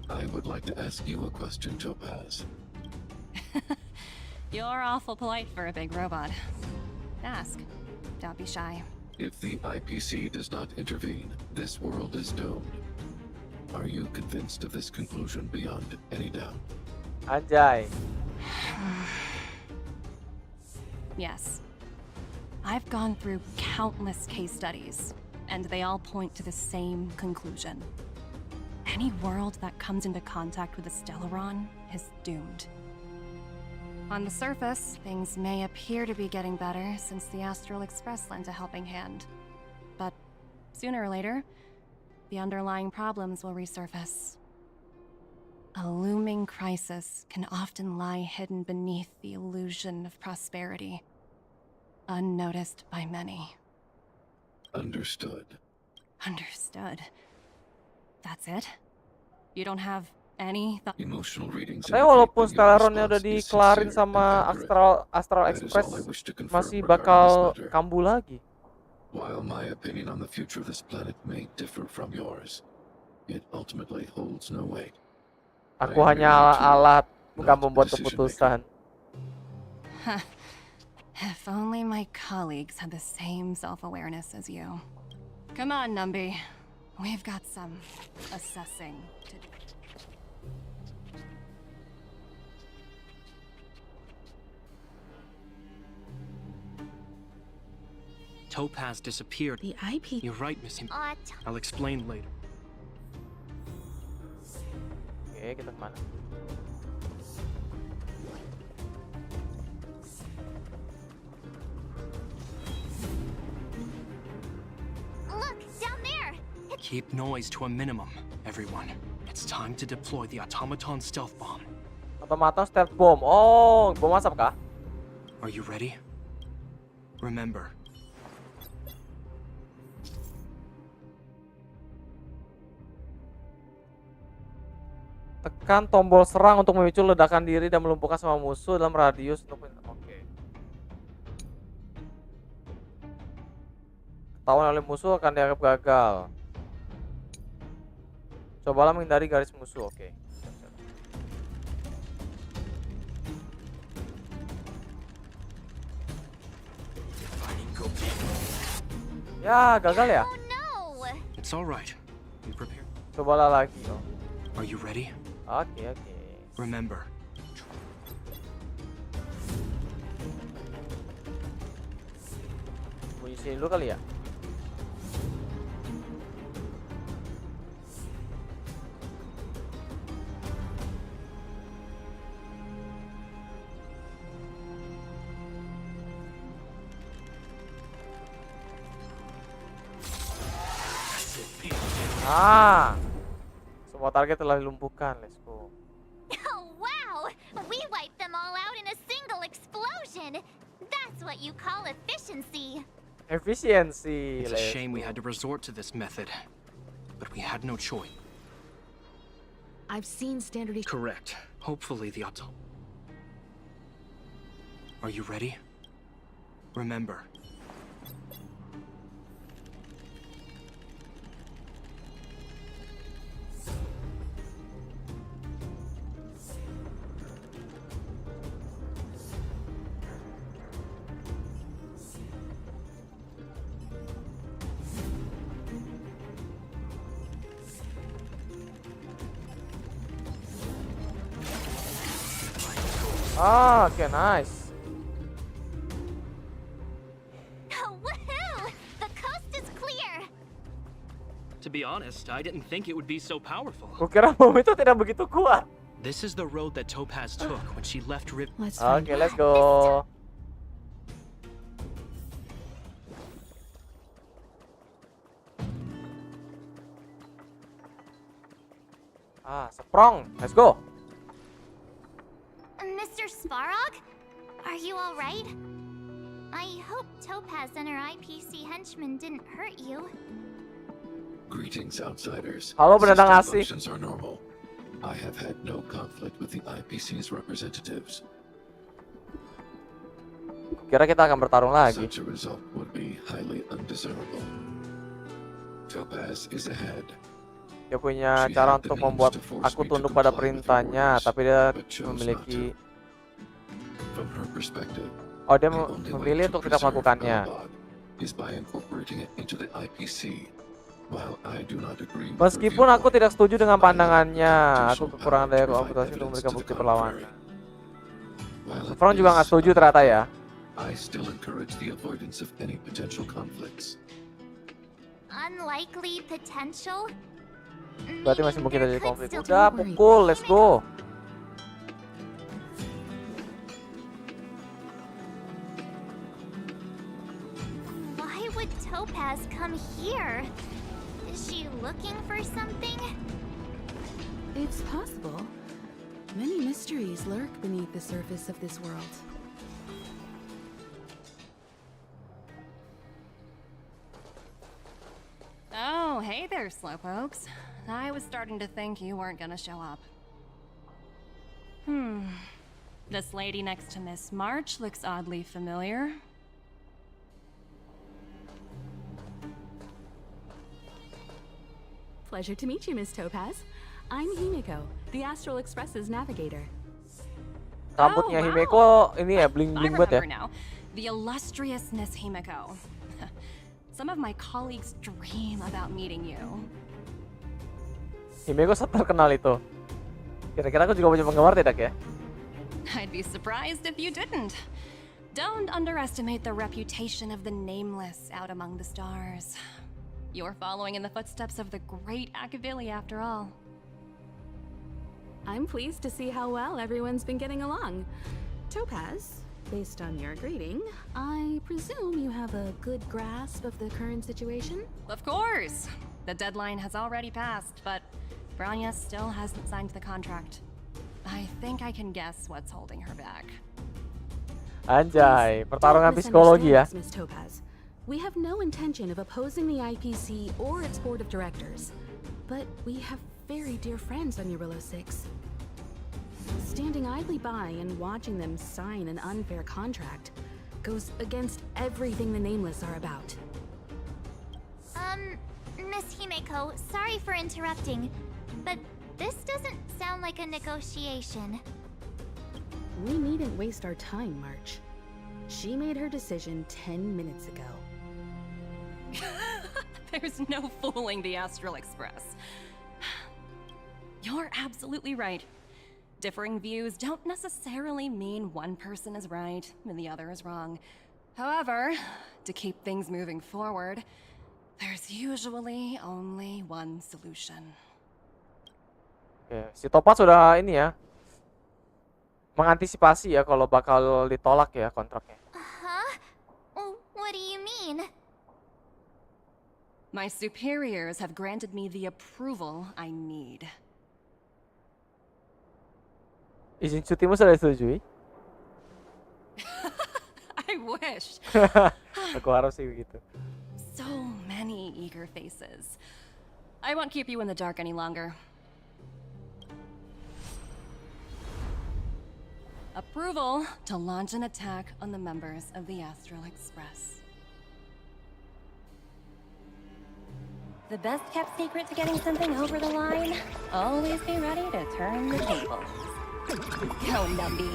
I would like to ask you a question, Topaz. You're awful polite for a big robot. Ask. Don't be shy. If the IPC does not intervene, this world is doomed. Are you convinced of this conclusion beyond any doubt? Anjay. Yes. I've gone through countless case studies, and they all point to the same conclusion. Any world that comes into contact with a Stellaron is doomed. On the surface, things may appear to be getting better since the Astral Express lent a helping hand. But sooner or later, the underlying problems will resurface. A looming crisis can often lie hidden beneath the illusion of prosperity, unnoticed by many. Understood. Understood. That's it? You don't have any emotional readings? Tapi walaupun Stellaronnya udah dikelarin sama Astral Express, masih bakal kambuh lagi. While my opinion on the future of this planet may differ from yours, it ultimately holds no weight. Aku hanya alat, bukan membuat keputusan. If only my colleagues had the same self-awareness as you. Come on, Numby. We've got some assessing to do. Topaz disappeared. The IP. You're right, Miss Him. I'll explain later. Oke, kita kemana? Look, down there! Keep noise to a minimum, everyone. It's time to deploy the automaton stealth bomb. Automaton stealth bomb. Oh, bom asap kah? Are you ready? Remember, tekan tombol serang untuk memicu ledakan diri dan melumpuhkan semua musuh dalam radius untuk oke. Ketahuan oleh musuh akan dianggap gagal. Cobalah menghindari garis musuh. Oke. Ya, gagal ya? it's all right. You prepare? Cobalah lagi. Oh. Are you ready? Oke. Remember. Bunyi sini dulu kali ya. Ah, semua target telah dilumpuhkan. Let's go. Oh, wow! We wiped them all out in a single explosion! That's what you call efficiency! Efficiency. It's a shame we had to resort to this method, but we had no choice. I've seen standard. Correct. Hopefully the auto. Are you ready? Remember. Ah, okay, nice. Woohoo! The coast is clear! To be honest, I didn't think it would be so powerful. Kukira bom itu tidak begitu kuat. This is the road that Topaz took when she left Rip. Okay, let's go. Ah, Sprong. Let's go. Mr. Svarog? Are you alright? I hope Topaz and her IPC henchmen didn't hurt you. Greetings, outsiders. Halo, pendatang System asing. functions are normal. I have had no conflict with the IPC's representatives. Kira kita akan bertarung lagi. Such a result would be highly undesirable. Topaz is ahead. Dia punya cara untuk membuat aku tunduk pada perintahnya, tapi dia memiliki. Oh, dia memilih untuk tidak melakukannya. Meskipun aku tidak setuju dengan pandangannya, aku kekurangan daya komputasi untuk memberikan bukti perlawanan. Front juga nggak setuju ternyata ya. Unlikely potential? Berarti masih mungkin terjadi konflik. Udah, pukul, let's go. Why would Topaz come here? Is she looking for something? It's possible. Many mysteries lurk beneath the surface of this world. Oh, hey there, slowpokes. I was starting to think you weren't gonna show up. This lady next to Miss March looks oddly familiar. Pleasure to meet you, Miss Topaz. I'm Himiko, the Astral Express's navigator. Rambutnya wow. Himeko ini ya bling-bling I banget ya. remember now. The illustrious Miss Himiko. Some of my colleagues dream about meeting you. Himeko terkenal itu. Kira-kira aku juga punya penggemar tidak ya? I'd be surprised if you didn't. Don't underestimate the reputation of the nameless out among the stars. You're following in the footsteps of the great Akavili after all. I'm pleased to see how well everyone's been getting along. Topaz, based on your greeting, I presume you have a good grasp of the current situation? Of course! The deadline has already passed, but Branya still hasn't signed the contract. I think I can guess what's holding her back. Anjay, pertarungan psikologi ya. Miss Topaz. We have no intention of opposing the IPC or its board of directors, but we have very dear friends on Yurillo 6. Standing idly by and watching them sign an unfair contract goes against everything the Nameless are about. Miss Himeko, sorry for interrupting, but this doesn't sound like a negotiation. We needn't waste our time, March. She made her decision 10 minutes ago. There's no fooling the Astral Express. You're absolutely right. Differing views don't necessarily mean one person is right and the other is wrong. However, to keep things moving forward, there's usually only one solution. Oke, si Topaz sudah ini ya, mengantisipasi ya kalau bakal ditolak ya kontraknya. Huh? What do you mean? My superiors have granted me the approval I need. Izin cutimu sudah disetujui? I wish. Aku harap sih begitu. So many eager faces. I won't keep you in the dark any longer. Approval to launch an attack on the members of the Astral Express. The best kept secret to getting something over the line? Always be ready to turn the tables. Go, Numby.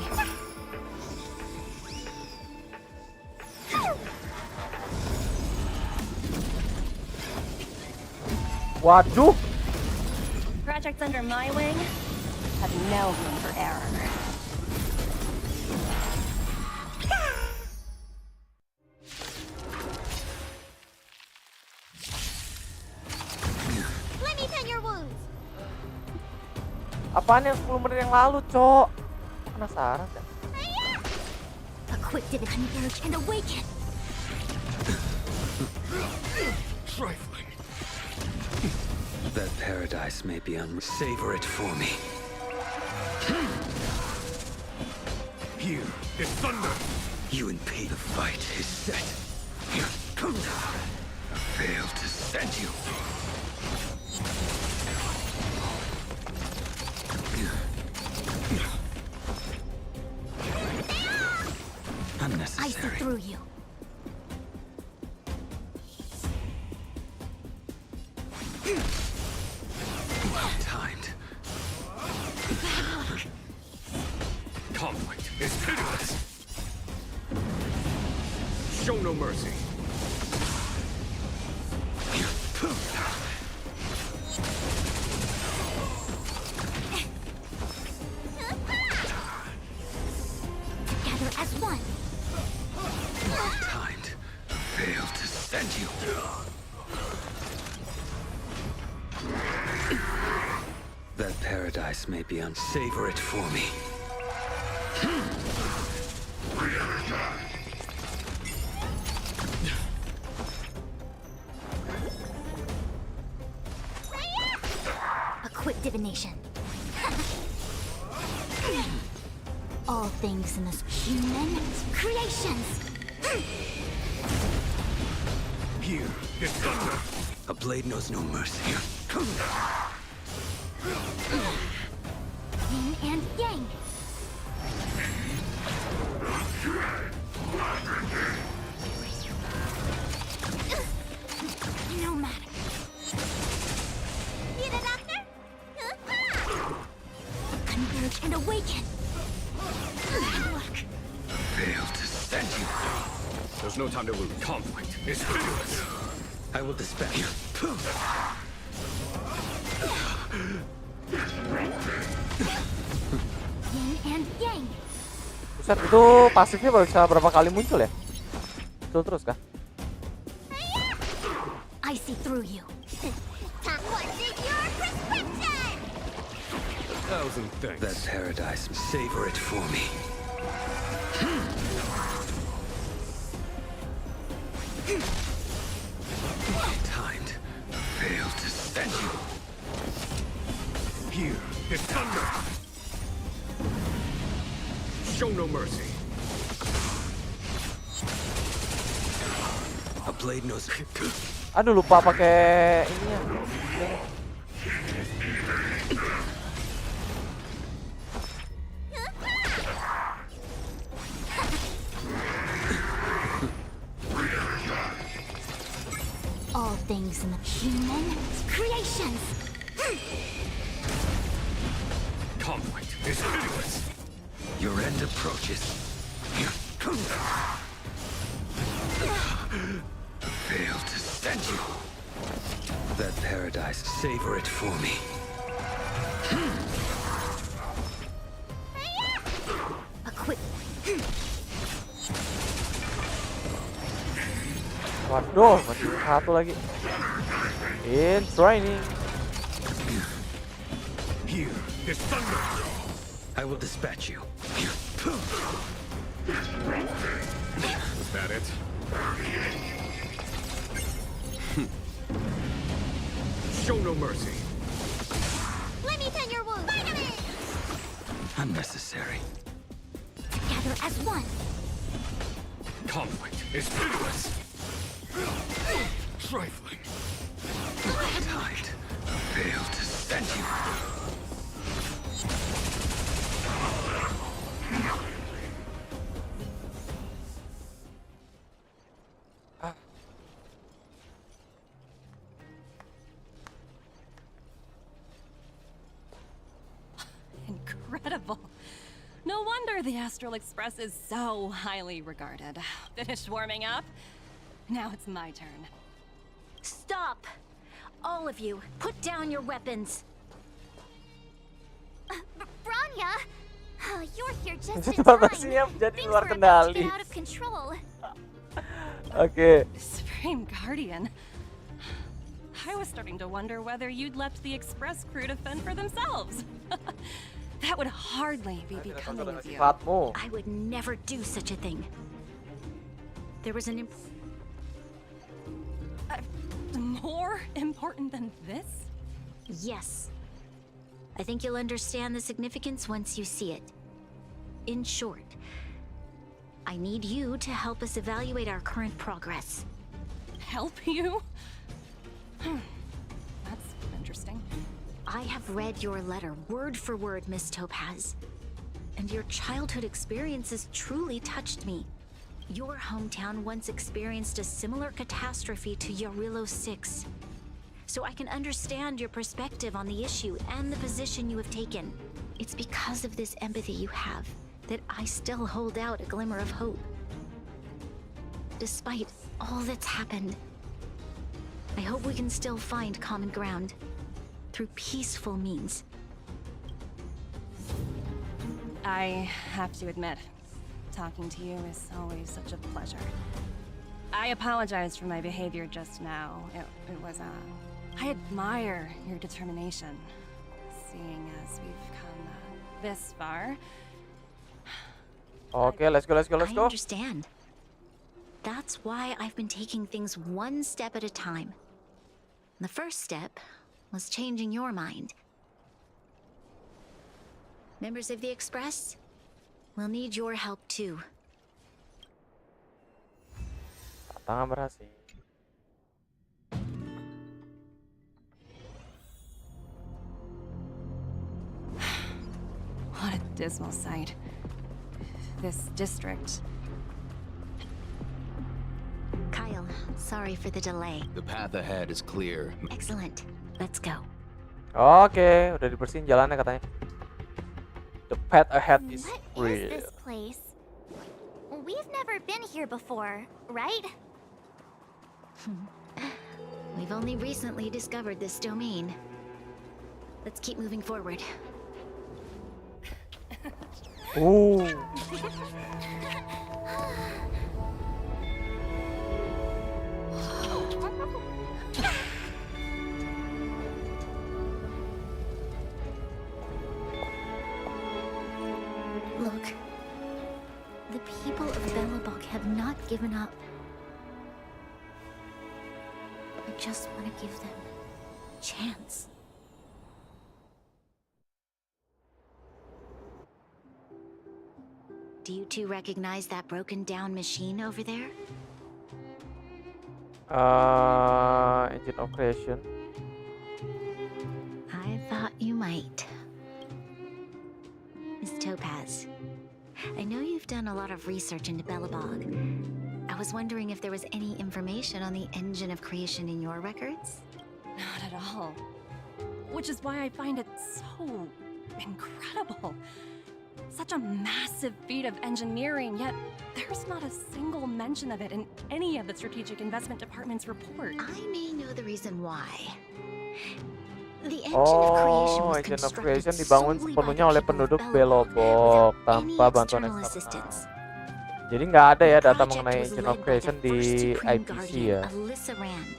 Waduh! Projects under my wing have no room for error. Let me tend your wounds. Apaan yang 10 menit yang lalu, Cok? Penasaran dah. A quick divot converge and awaken. Trifling. That paradise may be savor it for me. Here is thunder. You and Pete, the fight is set. I failed to send you. I see through you. Well timed. Conflict is pitiless. Show no mercy. Together as one. Well timed. Failed to send you. That paradise may be savor it for me. A quick divination. All things in this human creations. Here is thunder. A blade knows no mercy. Yin and yang. No matter. Need a doctor? Converge and awaken. Look. Failed to send you. There's no time to lose. Conflict is pitiless. I will dispatch you. Yin and yang. Buset, itu pasifnya baru bisa berapa kali muncul ya? Muncul terus kah? I see through you. What's in your prescription? 1,000 thanks. That paradise, savor it for me. Timed. Failed to send you. Here is thunder. Show no mercy. A blade knows. Aduh, lupa pakai ininya. All things in the human creations. Conflict is pitiless. Your end approaches. Fail to send you. That paradise, savor it for me. A quick. Waduh, masih satu lagi. In training. Here is thunder. I will dispatch you. Is that it? Show no mercy. Let me tend your wound. Unnecessary. Together as one. Conflict is pitiless. Trifling. Tide failed to send you. Incredible. No wonder the Astral Express is so highly regarded. Finished warming up? Now it's my turn. Stop! All of you, put down your weapons. Branya! You're here just in Situasinya time. menjadi Things luar were about to kendali. get out of control. Oke. Supreme Guardian. I was starting to wonder whether you'd left the Express crew to fend for themselves. That would hardly be becoming of you. I would never do such a thing. There was an more important than this? Yes. I think you'll understand the significance once you see it. In short, I need you to help us evaluate our current progress. Help you? That's interesting. I have read your letter word for word, Miss Topaz. And your childhood experiences truly touched me. Your hometown once experienced a similar catastrophe to Yarillo 6. So I can understand your perspective on the issue and the position you have taken. It's because of this empathy you have that I still hold out a glimmer of hope. Despite all that's happened, I hope we can still find common ground through peaceful means. I have to admit, talking to you is always such a pleasure. I apologize for my behavior just now. It was, I admire your determination, seeing as we've come this far. Okay, let's go. I understand. That's why I've been taking things one step at a time. The first step was changing your mind. Members of the Express, we'll need your help too. Tangan berhasil. What a dismal sight. This district. Kyle, sorry for the delay. The path ahead is clear. Excellent. Let's go. Oke, udah dibersihin jalannya katanya. The path ahead is What is clear. this place? We've never been here before, right? We've only recently discovered this domain. Let's keep moving forward. Ooh. Look. The people of Belobog have not given up. I just want to give them a chance. Do you two recognize that broken down machine over there? Engine operation. I thought you might. Miss Topaz, I know you've done a lot of research into Belobog. I was wondering if there was any information on the engine of creation in your records? Not at all. Which is why I find it so incredible. Such a massive feat of engineering, yet there's not a single mention of it in any of the Strategic Investment Department's report. I may know the reason why. The engine of creation was Engine of constructed Creation dibangun solely by sepenuhnya the oleh people of penduduk Belobog Belobog without tanpa any bantuan external eksternal. assistance. Jadi nggak ada ya data Project mengenai was Engine led of by Creation the di first Supreme IPC Guardian, ya. Alyssa Rand.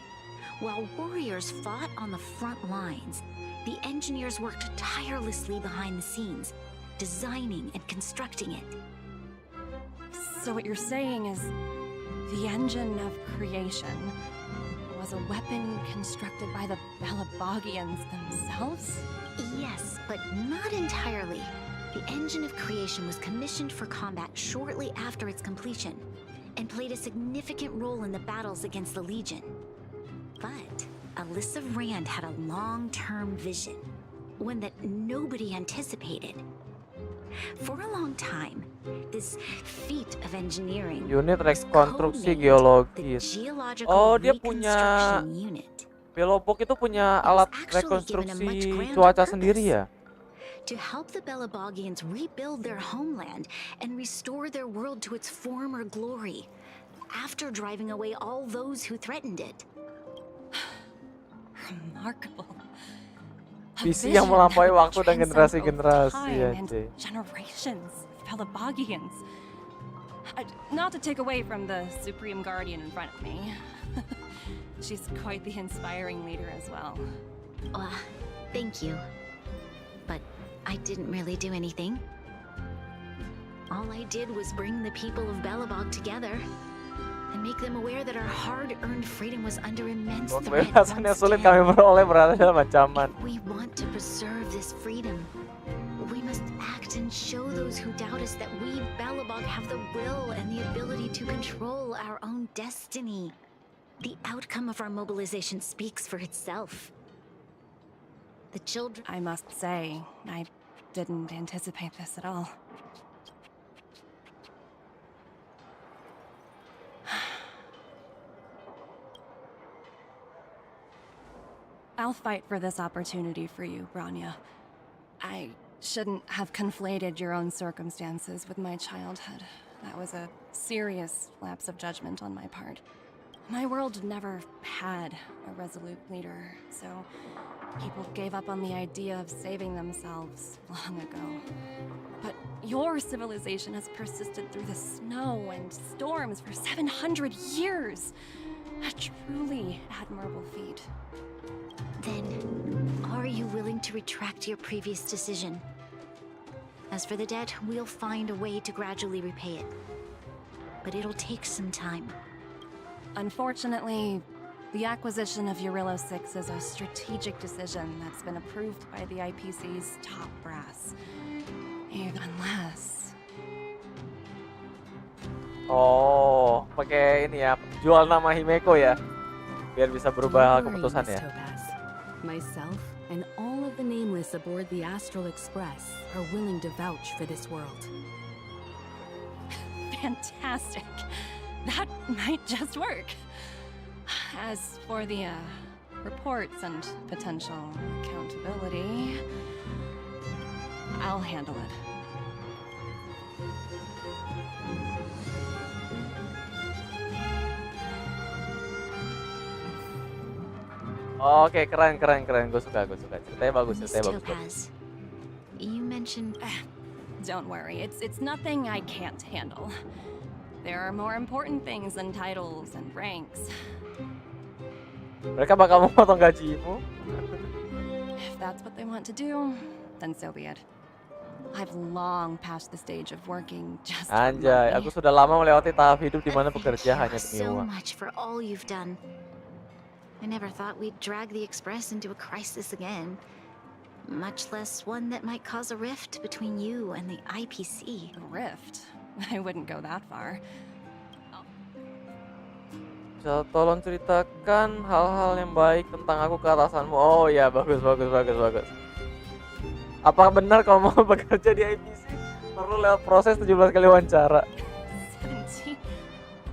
While warriors fought on the front lines, the engineers worked tirelessly behind the scenes, designing and constructing it. So what you're saying is the engine of creation was was a weapon constructed by the Balabagians themselves? Yes, but not entirely. The engine of creation was commissioned for combat shortly after its completion, and played a significant role in the battles against the Legion. But Alyssa Rand had a long-term vision, one that nobody anticipated. For a long time, this feat of engineering Unit was rekonstruksi codenamed the geologis. Geological Oh, dia punya Reconstruction Unit. Belobog itu punya It was alat actually given a much rekonstruksi grander cuaca purpose. sendiri ya? To help the Belabagians rebuild their homeland and restore their world to its former glory, after driving away all those who threatened it. Remarkable. A Visi vision yang melampaui that would waktu dan transcend generasi-generasi time ya, and cuy. generations of Belabagians. Not to take away from the Supreme Guardian in front of me. She's quite the inspiring leader as well. Thank you. But I didn't really do anything. All I did was bring the people of Belobog together and make them aware that our hard-earned freedom was under immense threat. Kebebasan yang once sulit again. kami peroleh berada dalam ancaman. If we want to preserve this freedom, we must act and show those who doubt us that we Belobog have the will and the ability to control our own destiny. The outcome of our mobilization speaks for itself. The children... I must say, I didn't anticipate this at all. I'll fight for this opportunity for you, Branya. I shouldn't have conflated your own circumstances with my childhood. That was a serious lapse of judgment on my part. My world never had a resolute leader, so people gave up on the idea of saving themselves long ago. But your civilization has persisted through the snow and storms for 700 years. A truly admirable feat. Then, are you willing to retract your previous decision? As for the debt, we'll find a way to gradually repay it. But it'll take some time. Unfortunately, the acquisition of Eurillo 6 is a strategic decision that's been approved by the IPC's top brass. Even unless... Oh, pakai ini ya, jual nama Himeko ya, biar bisa berubah Don't worry, keputusan Miss ya. Topaz. Myself and all of the nameless aboard the Astral Express are willing to vouch for this world. Fantastic. That might just work. As for the reports and potential accountability, I'll handle it. Oke, keren. Gue suka. Ceritanya bagus, Miss ceritanya bagus. Topaz, you mentioned... Don't worry, it's nothing I can't handle. There are more important things than titles and ranks. Mereka bakal memotong gajimu. If that's what they want to do, then so be it. I've long passed the stage of working just for Anjay, money. aku sudah lama melewati tahap hidup di mana bekerja hanya demi so uang. much for all you've done. I never thought we'd drag the Express into a crisis again. Much less one that might cause a rift between you and the IPC. A rift? I wouldn't go that far. Tolong ceritakan hal-hal yang baik tentang aku ke atasanmu. Oh ya, bagus. Apa benar kalau mau bekerja di IPC perlu lewat proses 17 kali wawancara? 17?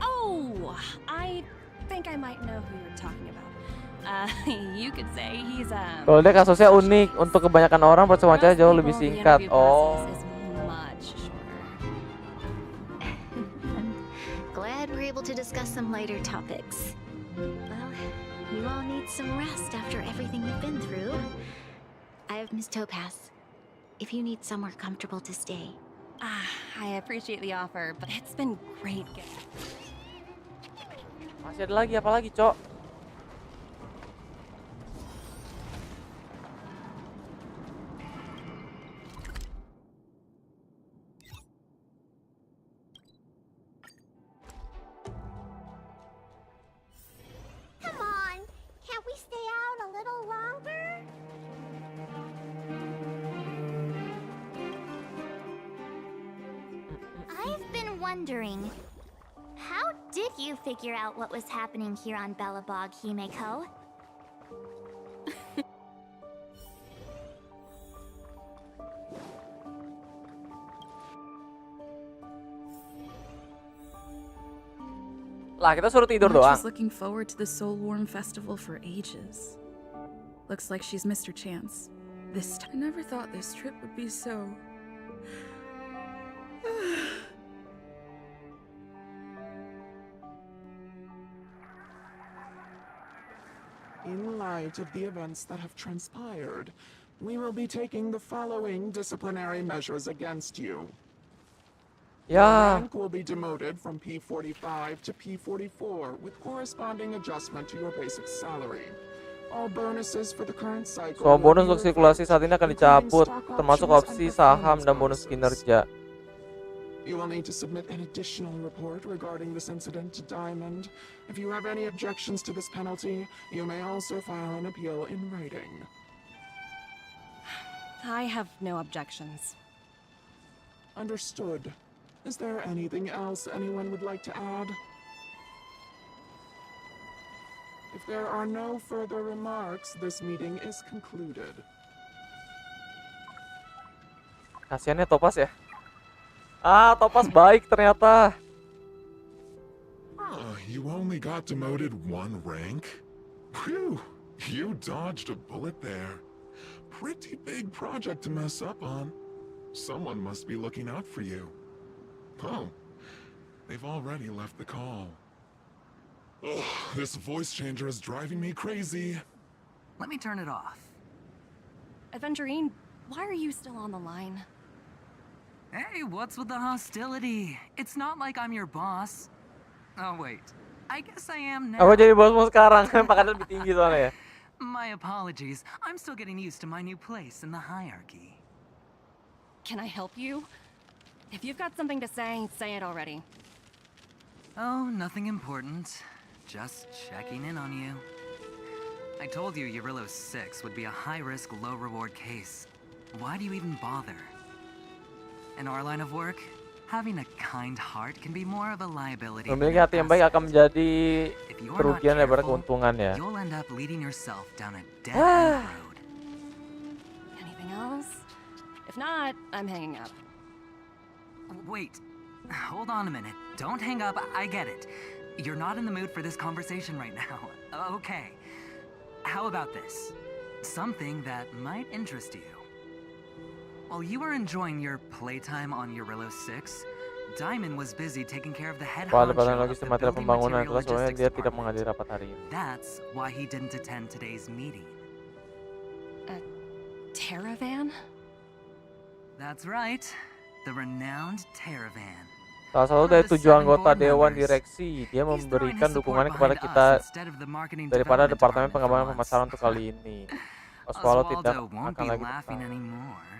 Oh, I think I might know who you're talking about. You could say he's Kalau dia kasusnya unik, untuk kebanyakan orang proses wawancara jauh lebih singkat. Oh. Glad we're able to discuss some lighter topics. Well, you all need some rest after everything you've been through. I have Miss Topaz. If you need somewhere comfortable to stay. I appreciate the offer, but it's been great. Masih ada lagi, apa lagi, Cok? Come on, wondering, how did you figure out what was happening here on Belobog, Himeko? Lah, kita suruh tidur March doang. was looking forward to the Soul Warm Festival for ages. Looks like she's missed her chance. This time. I never thought this trip would be so... In light of the events that have transpired, we will be taking the following disciplinary measures against you. Your Ya, rank will be demoted from P45 to P44 with corresponding adjustment to your basic salary. All bonuses for the current cycle semua will bonus be untuk sirkulasi saat ini akan including dicabut, stock termasuk options opsi and saham performance dan bonus bonuses. kinerja. You will need to submit an additional report regarding this incident to Diamond. If you have any objections to this penalty, you may also file an appeal in writing. I have no objections. Understood. Is there anything else anyone would like to add? If there are no further remarks, this meeting is concluded. Kasiannya Topaz ya. Ah, Topaz baik ternyata. You only got demoted one rank? Phew, you dodged a bullet there. Pretty big project to mess up on. Someone must be looking out for you. Oh, they've already left the call. Ugh, this voice changer is driving me crazy. Let me turn it off. Aventurine, why are you still on the line? Hey, what's with the hostility? It's not like I'm your boss. Oh, wait. I guess I am now. Aku jadi bosmu sekarang, pangkatnya lebih tinggi soalnya ya. My apologies. I'm still getting used to my new place in the hierarchy. Can I help you? If you've got something to say it already. Oh, nothing important. Just checking in on you. I told you Yurillo 6 would be a high-risk, low-reward case. Why do you even bother? In our line of work, having a kind heart can be more of a liability. Memiliki hati yang baik akan menjadi kerugian daripada keuntungan ya. You'll end up leading yourself down a dead-end road. Anything else? If not, I'm hanging up. Wait, hold on a minute. Don't hang up, I get it. You're not in the mood for this conversation right now. Okay. How about this? Something that might interest you. While you were enjoying your playtime on Yurillo 6, Diamond was busy taking care of the head honcho of the building material logistics department. That's why he didn't attend today's meeting. A Terravan? That's right. The renowned Terravan. Salah satu dari 7 anggota Dewan Direksi, dia memberikan dukungannya kepada kita daripada Departemen Pengembangan Pemasaran untuk kali ini. Oswaldo tidak akan lagi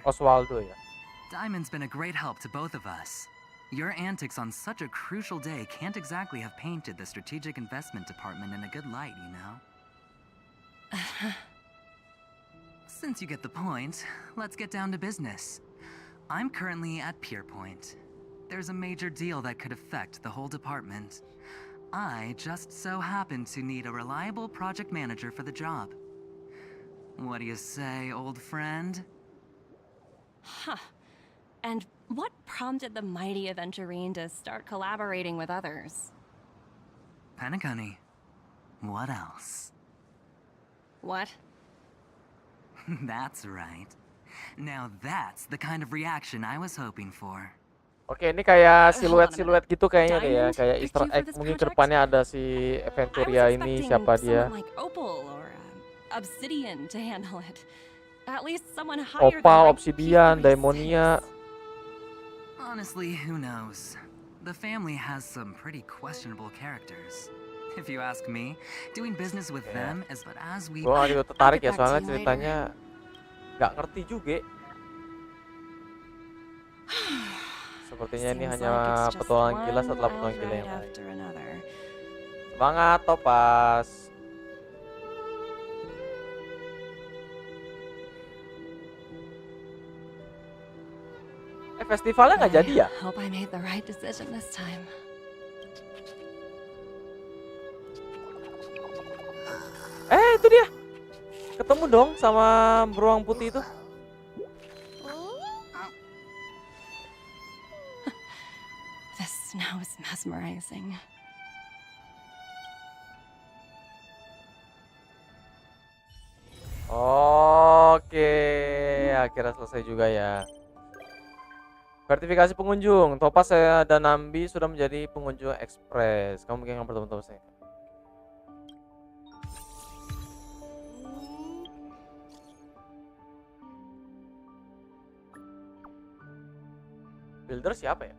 Oswaldo ya. Diamond's been a great help to both of us. Your antics on such a crucial day can't exactly have painted the Strategic Investment Department in a good light, you know? Since you get the point, let's get down to business. I'm currently at Pierpoint. There's a major deal that could affect the whole department. I just so happen to need a reliable project manager for the job. What do you say, old friend? Huh. And what prompted the mighty Aventurine to start collaborating with others? Penacony. What else? What? That's right. Now that's the kind of reaction I was hoping for. Oke, ini kayak siluet-siluet gitu kayaknya deh ya, kayak Easter egg. Mungkin kedepannya ada si Aventuria ini, siapa dia? Like Opal or Obsidian to handle it. At least someone higher Opal, than Obsidian, Daimonia. Honestly, who knows? The family has some pretty questionable characters. If you ask me, doing business with them is but as we... Gua juga tertarik ya, soalnya ceritanya nggak ngerti juga. Sepertinya ini hanya petualangan gila setelah petualangan gila yang lain. Semangat, Topaz. Festivalnya nggak jadi ya? Hope I made the right decision this time. Itu dia. Ketemu dong sama beruang putih itu. The snow is mesmerizing. Oke, akhirnya selesai juga ya. Sertifikasi pengunjung. Topaz dan Nambi sudah menjadi pengunjung ekspres. Kamu mungkin yang bertemu Topaznya. Builder siapa ya?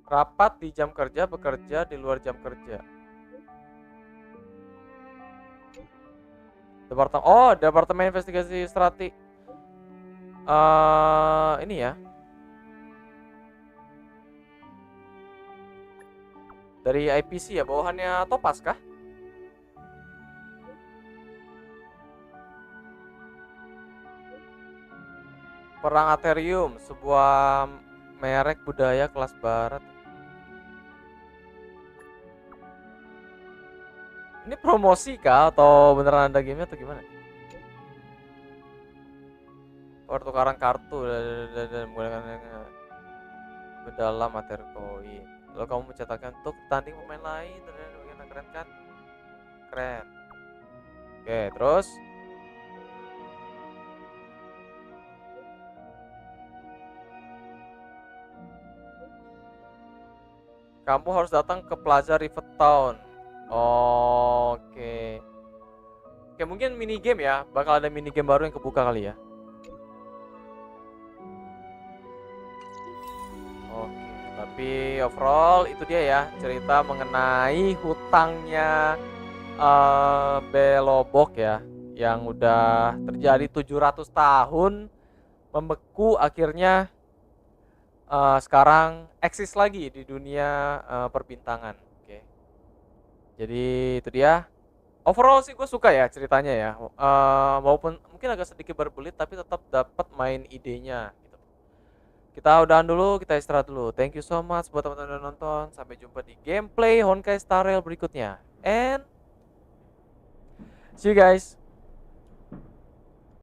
Rapat di jam kerja, bekerja di luar jam kerja. Departemen investigasi strategi. Ini ya. Dari IPC ya, bawahannya Topaz kah? Perang Aterium, sebuah merek budaya kelas barat. Ini promosi kah atau beneran ada game atau gimana? Pertukaran kartu dan menggunakan dalam materi koin. Lalu kamu mencetakkan untuk tanding pemain lain, keren kan? Keren. Oke, terus kamu harus datang ke Plaza River Town. Oke. Oke, mungkin mini game ya. Bakal ada mini game baru yang kebuka kali ya. Oke, tapi overall itu dia ya, cerita mengenai hutangnya Belobog ya, yang udah terjadi 700 tahun membeku, akhirnya sekarang eksis lagi di dunia perbintangan. Oke. Jadi itu dia. Overall sih gue suka ya ceritanya ya. Walaupun mungkin agak sedikit berbelit, tapi tetap dapat main idenya gitu. Kita udahan dulu, kita istirahat dulu. Thank you so much buat teman-teman yang udah nonton. Sampai jumpa di gameplay Honkai Star Rail berikutnya. And see you guys.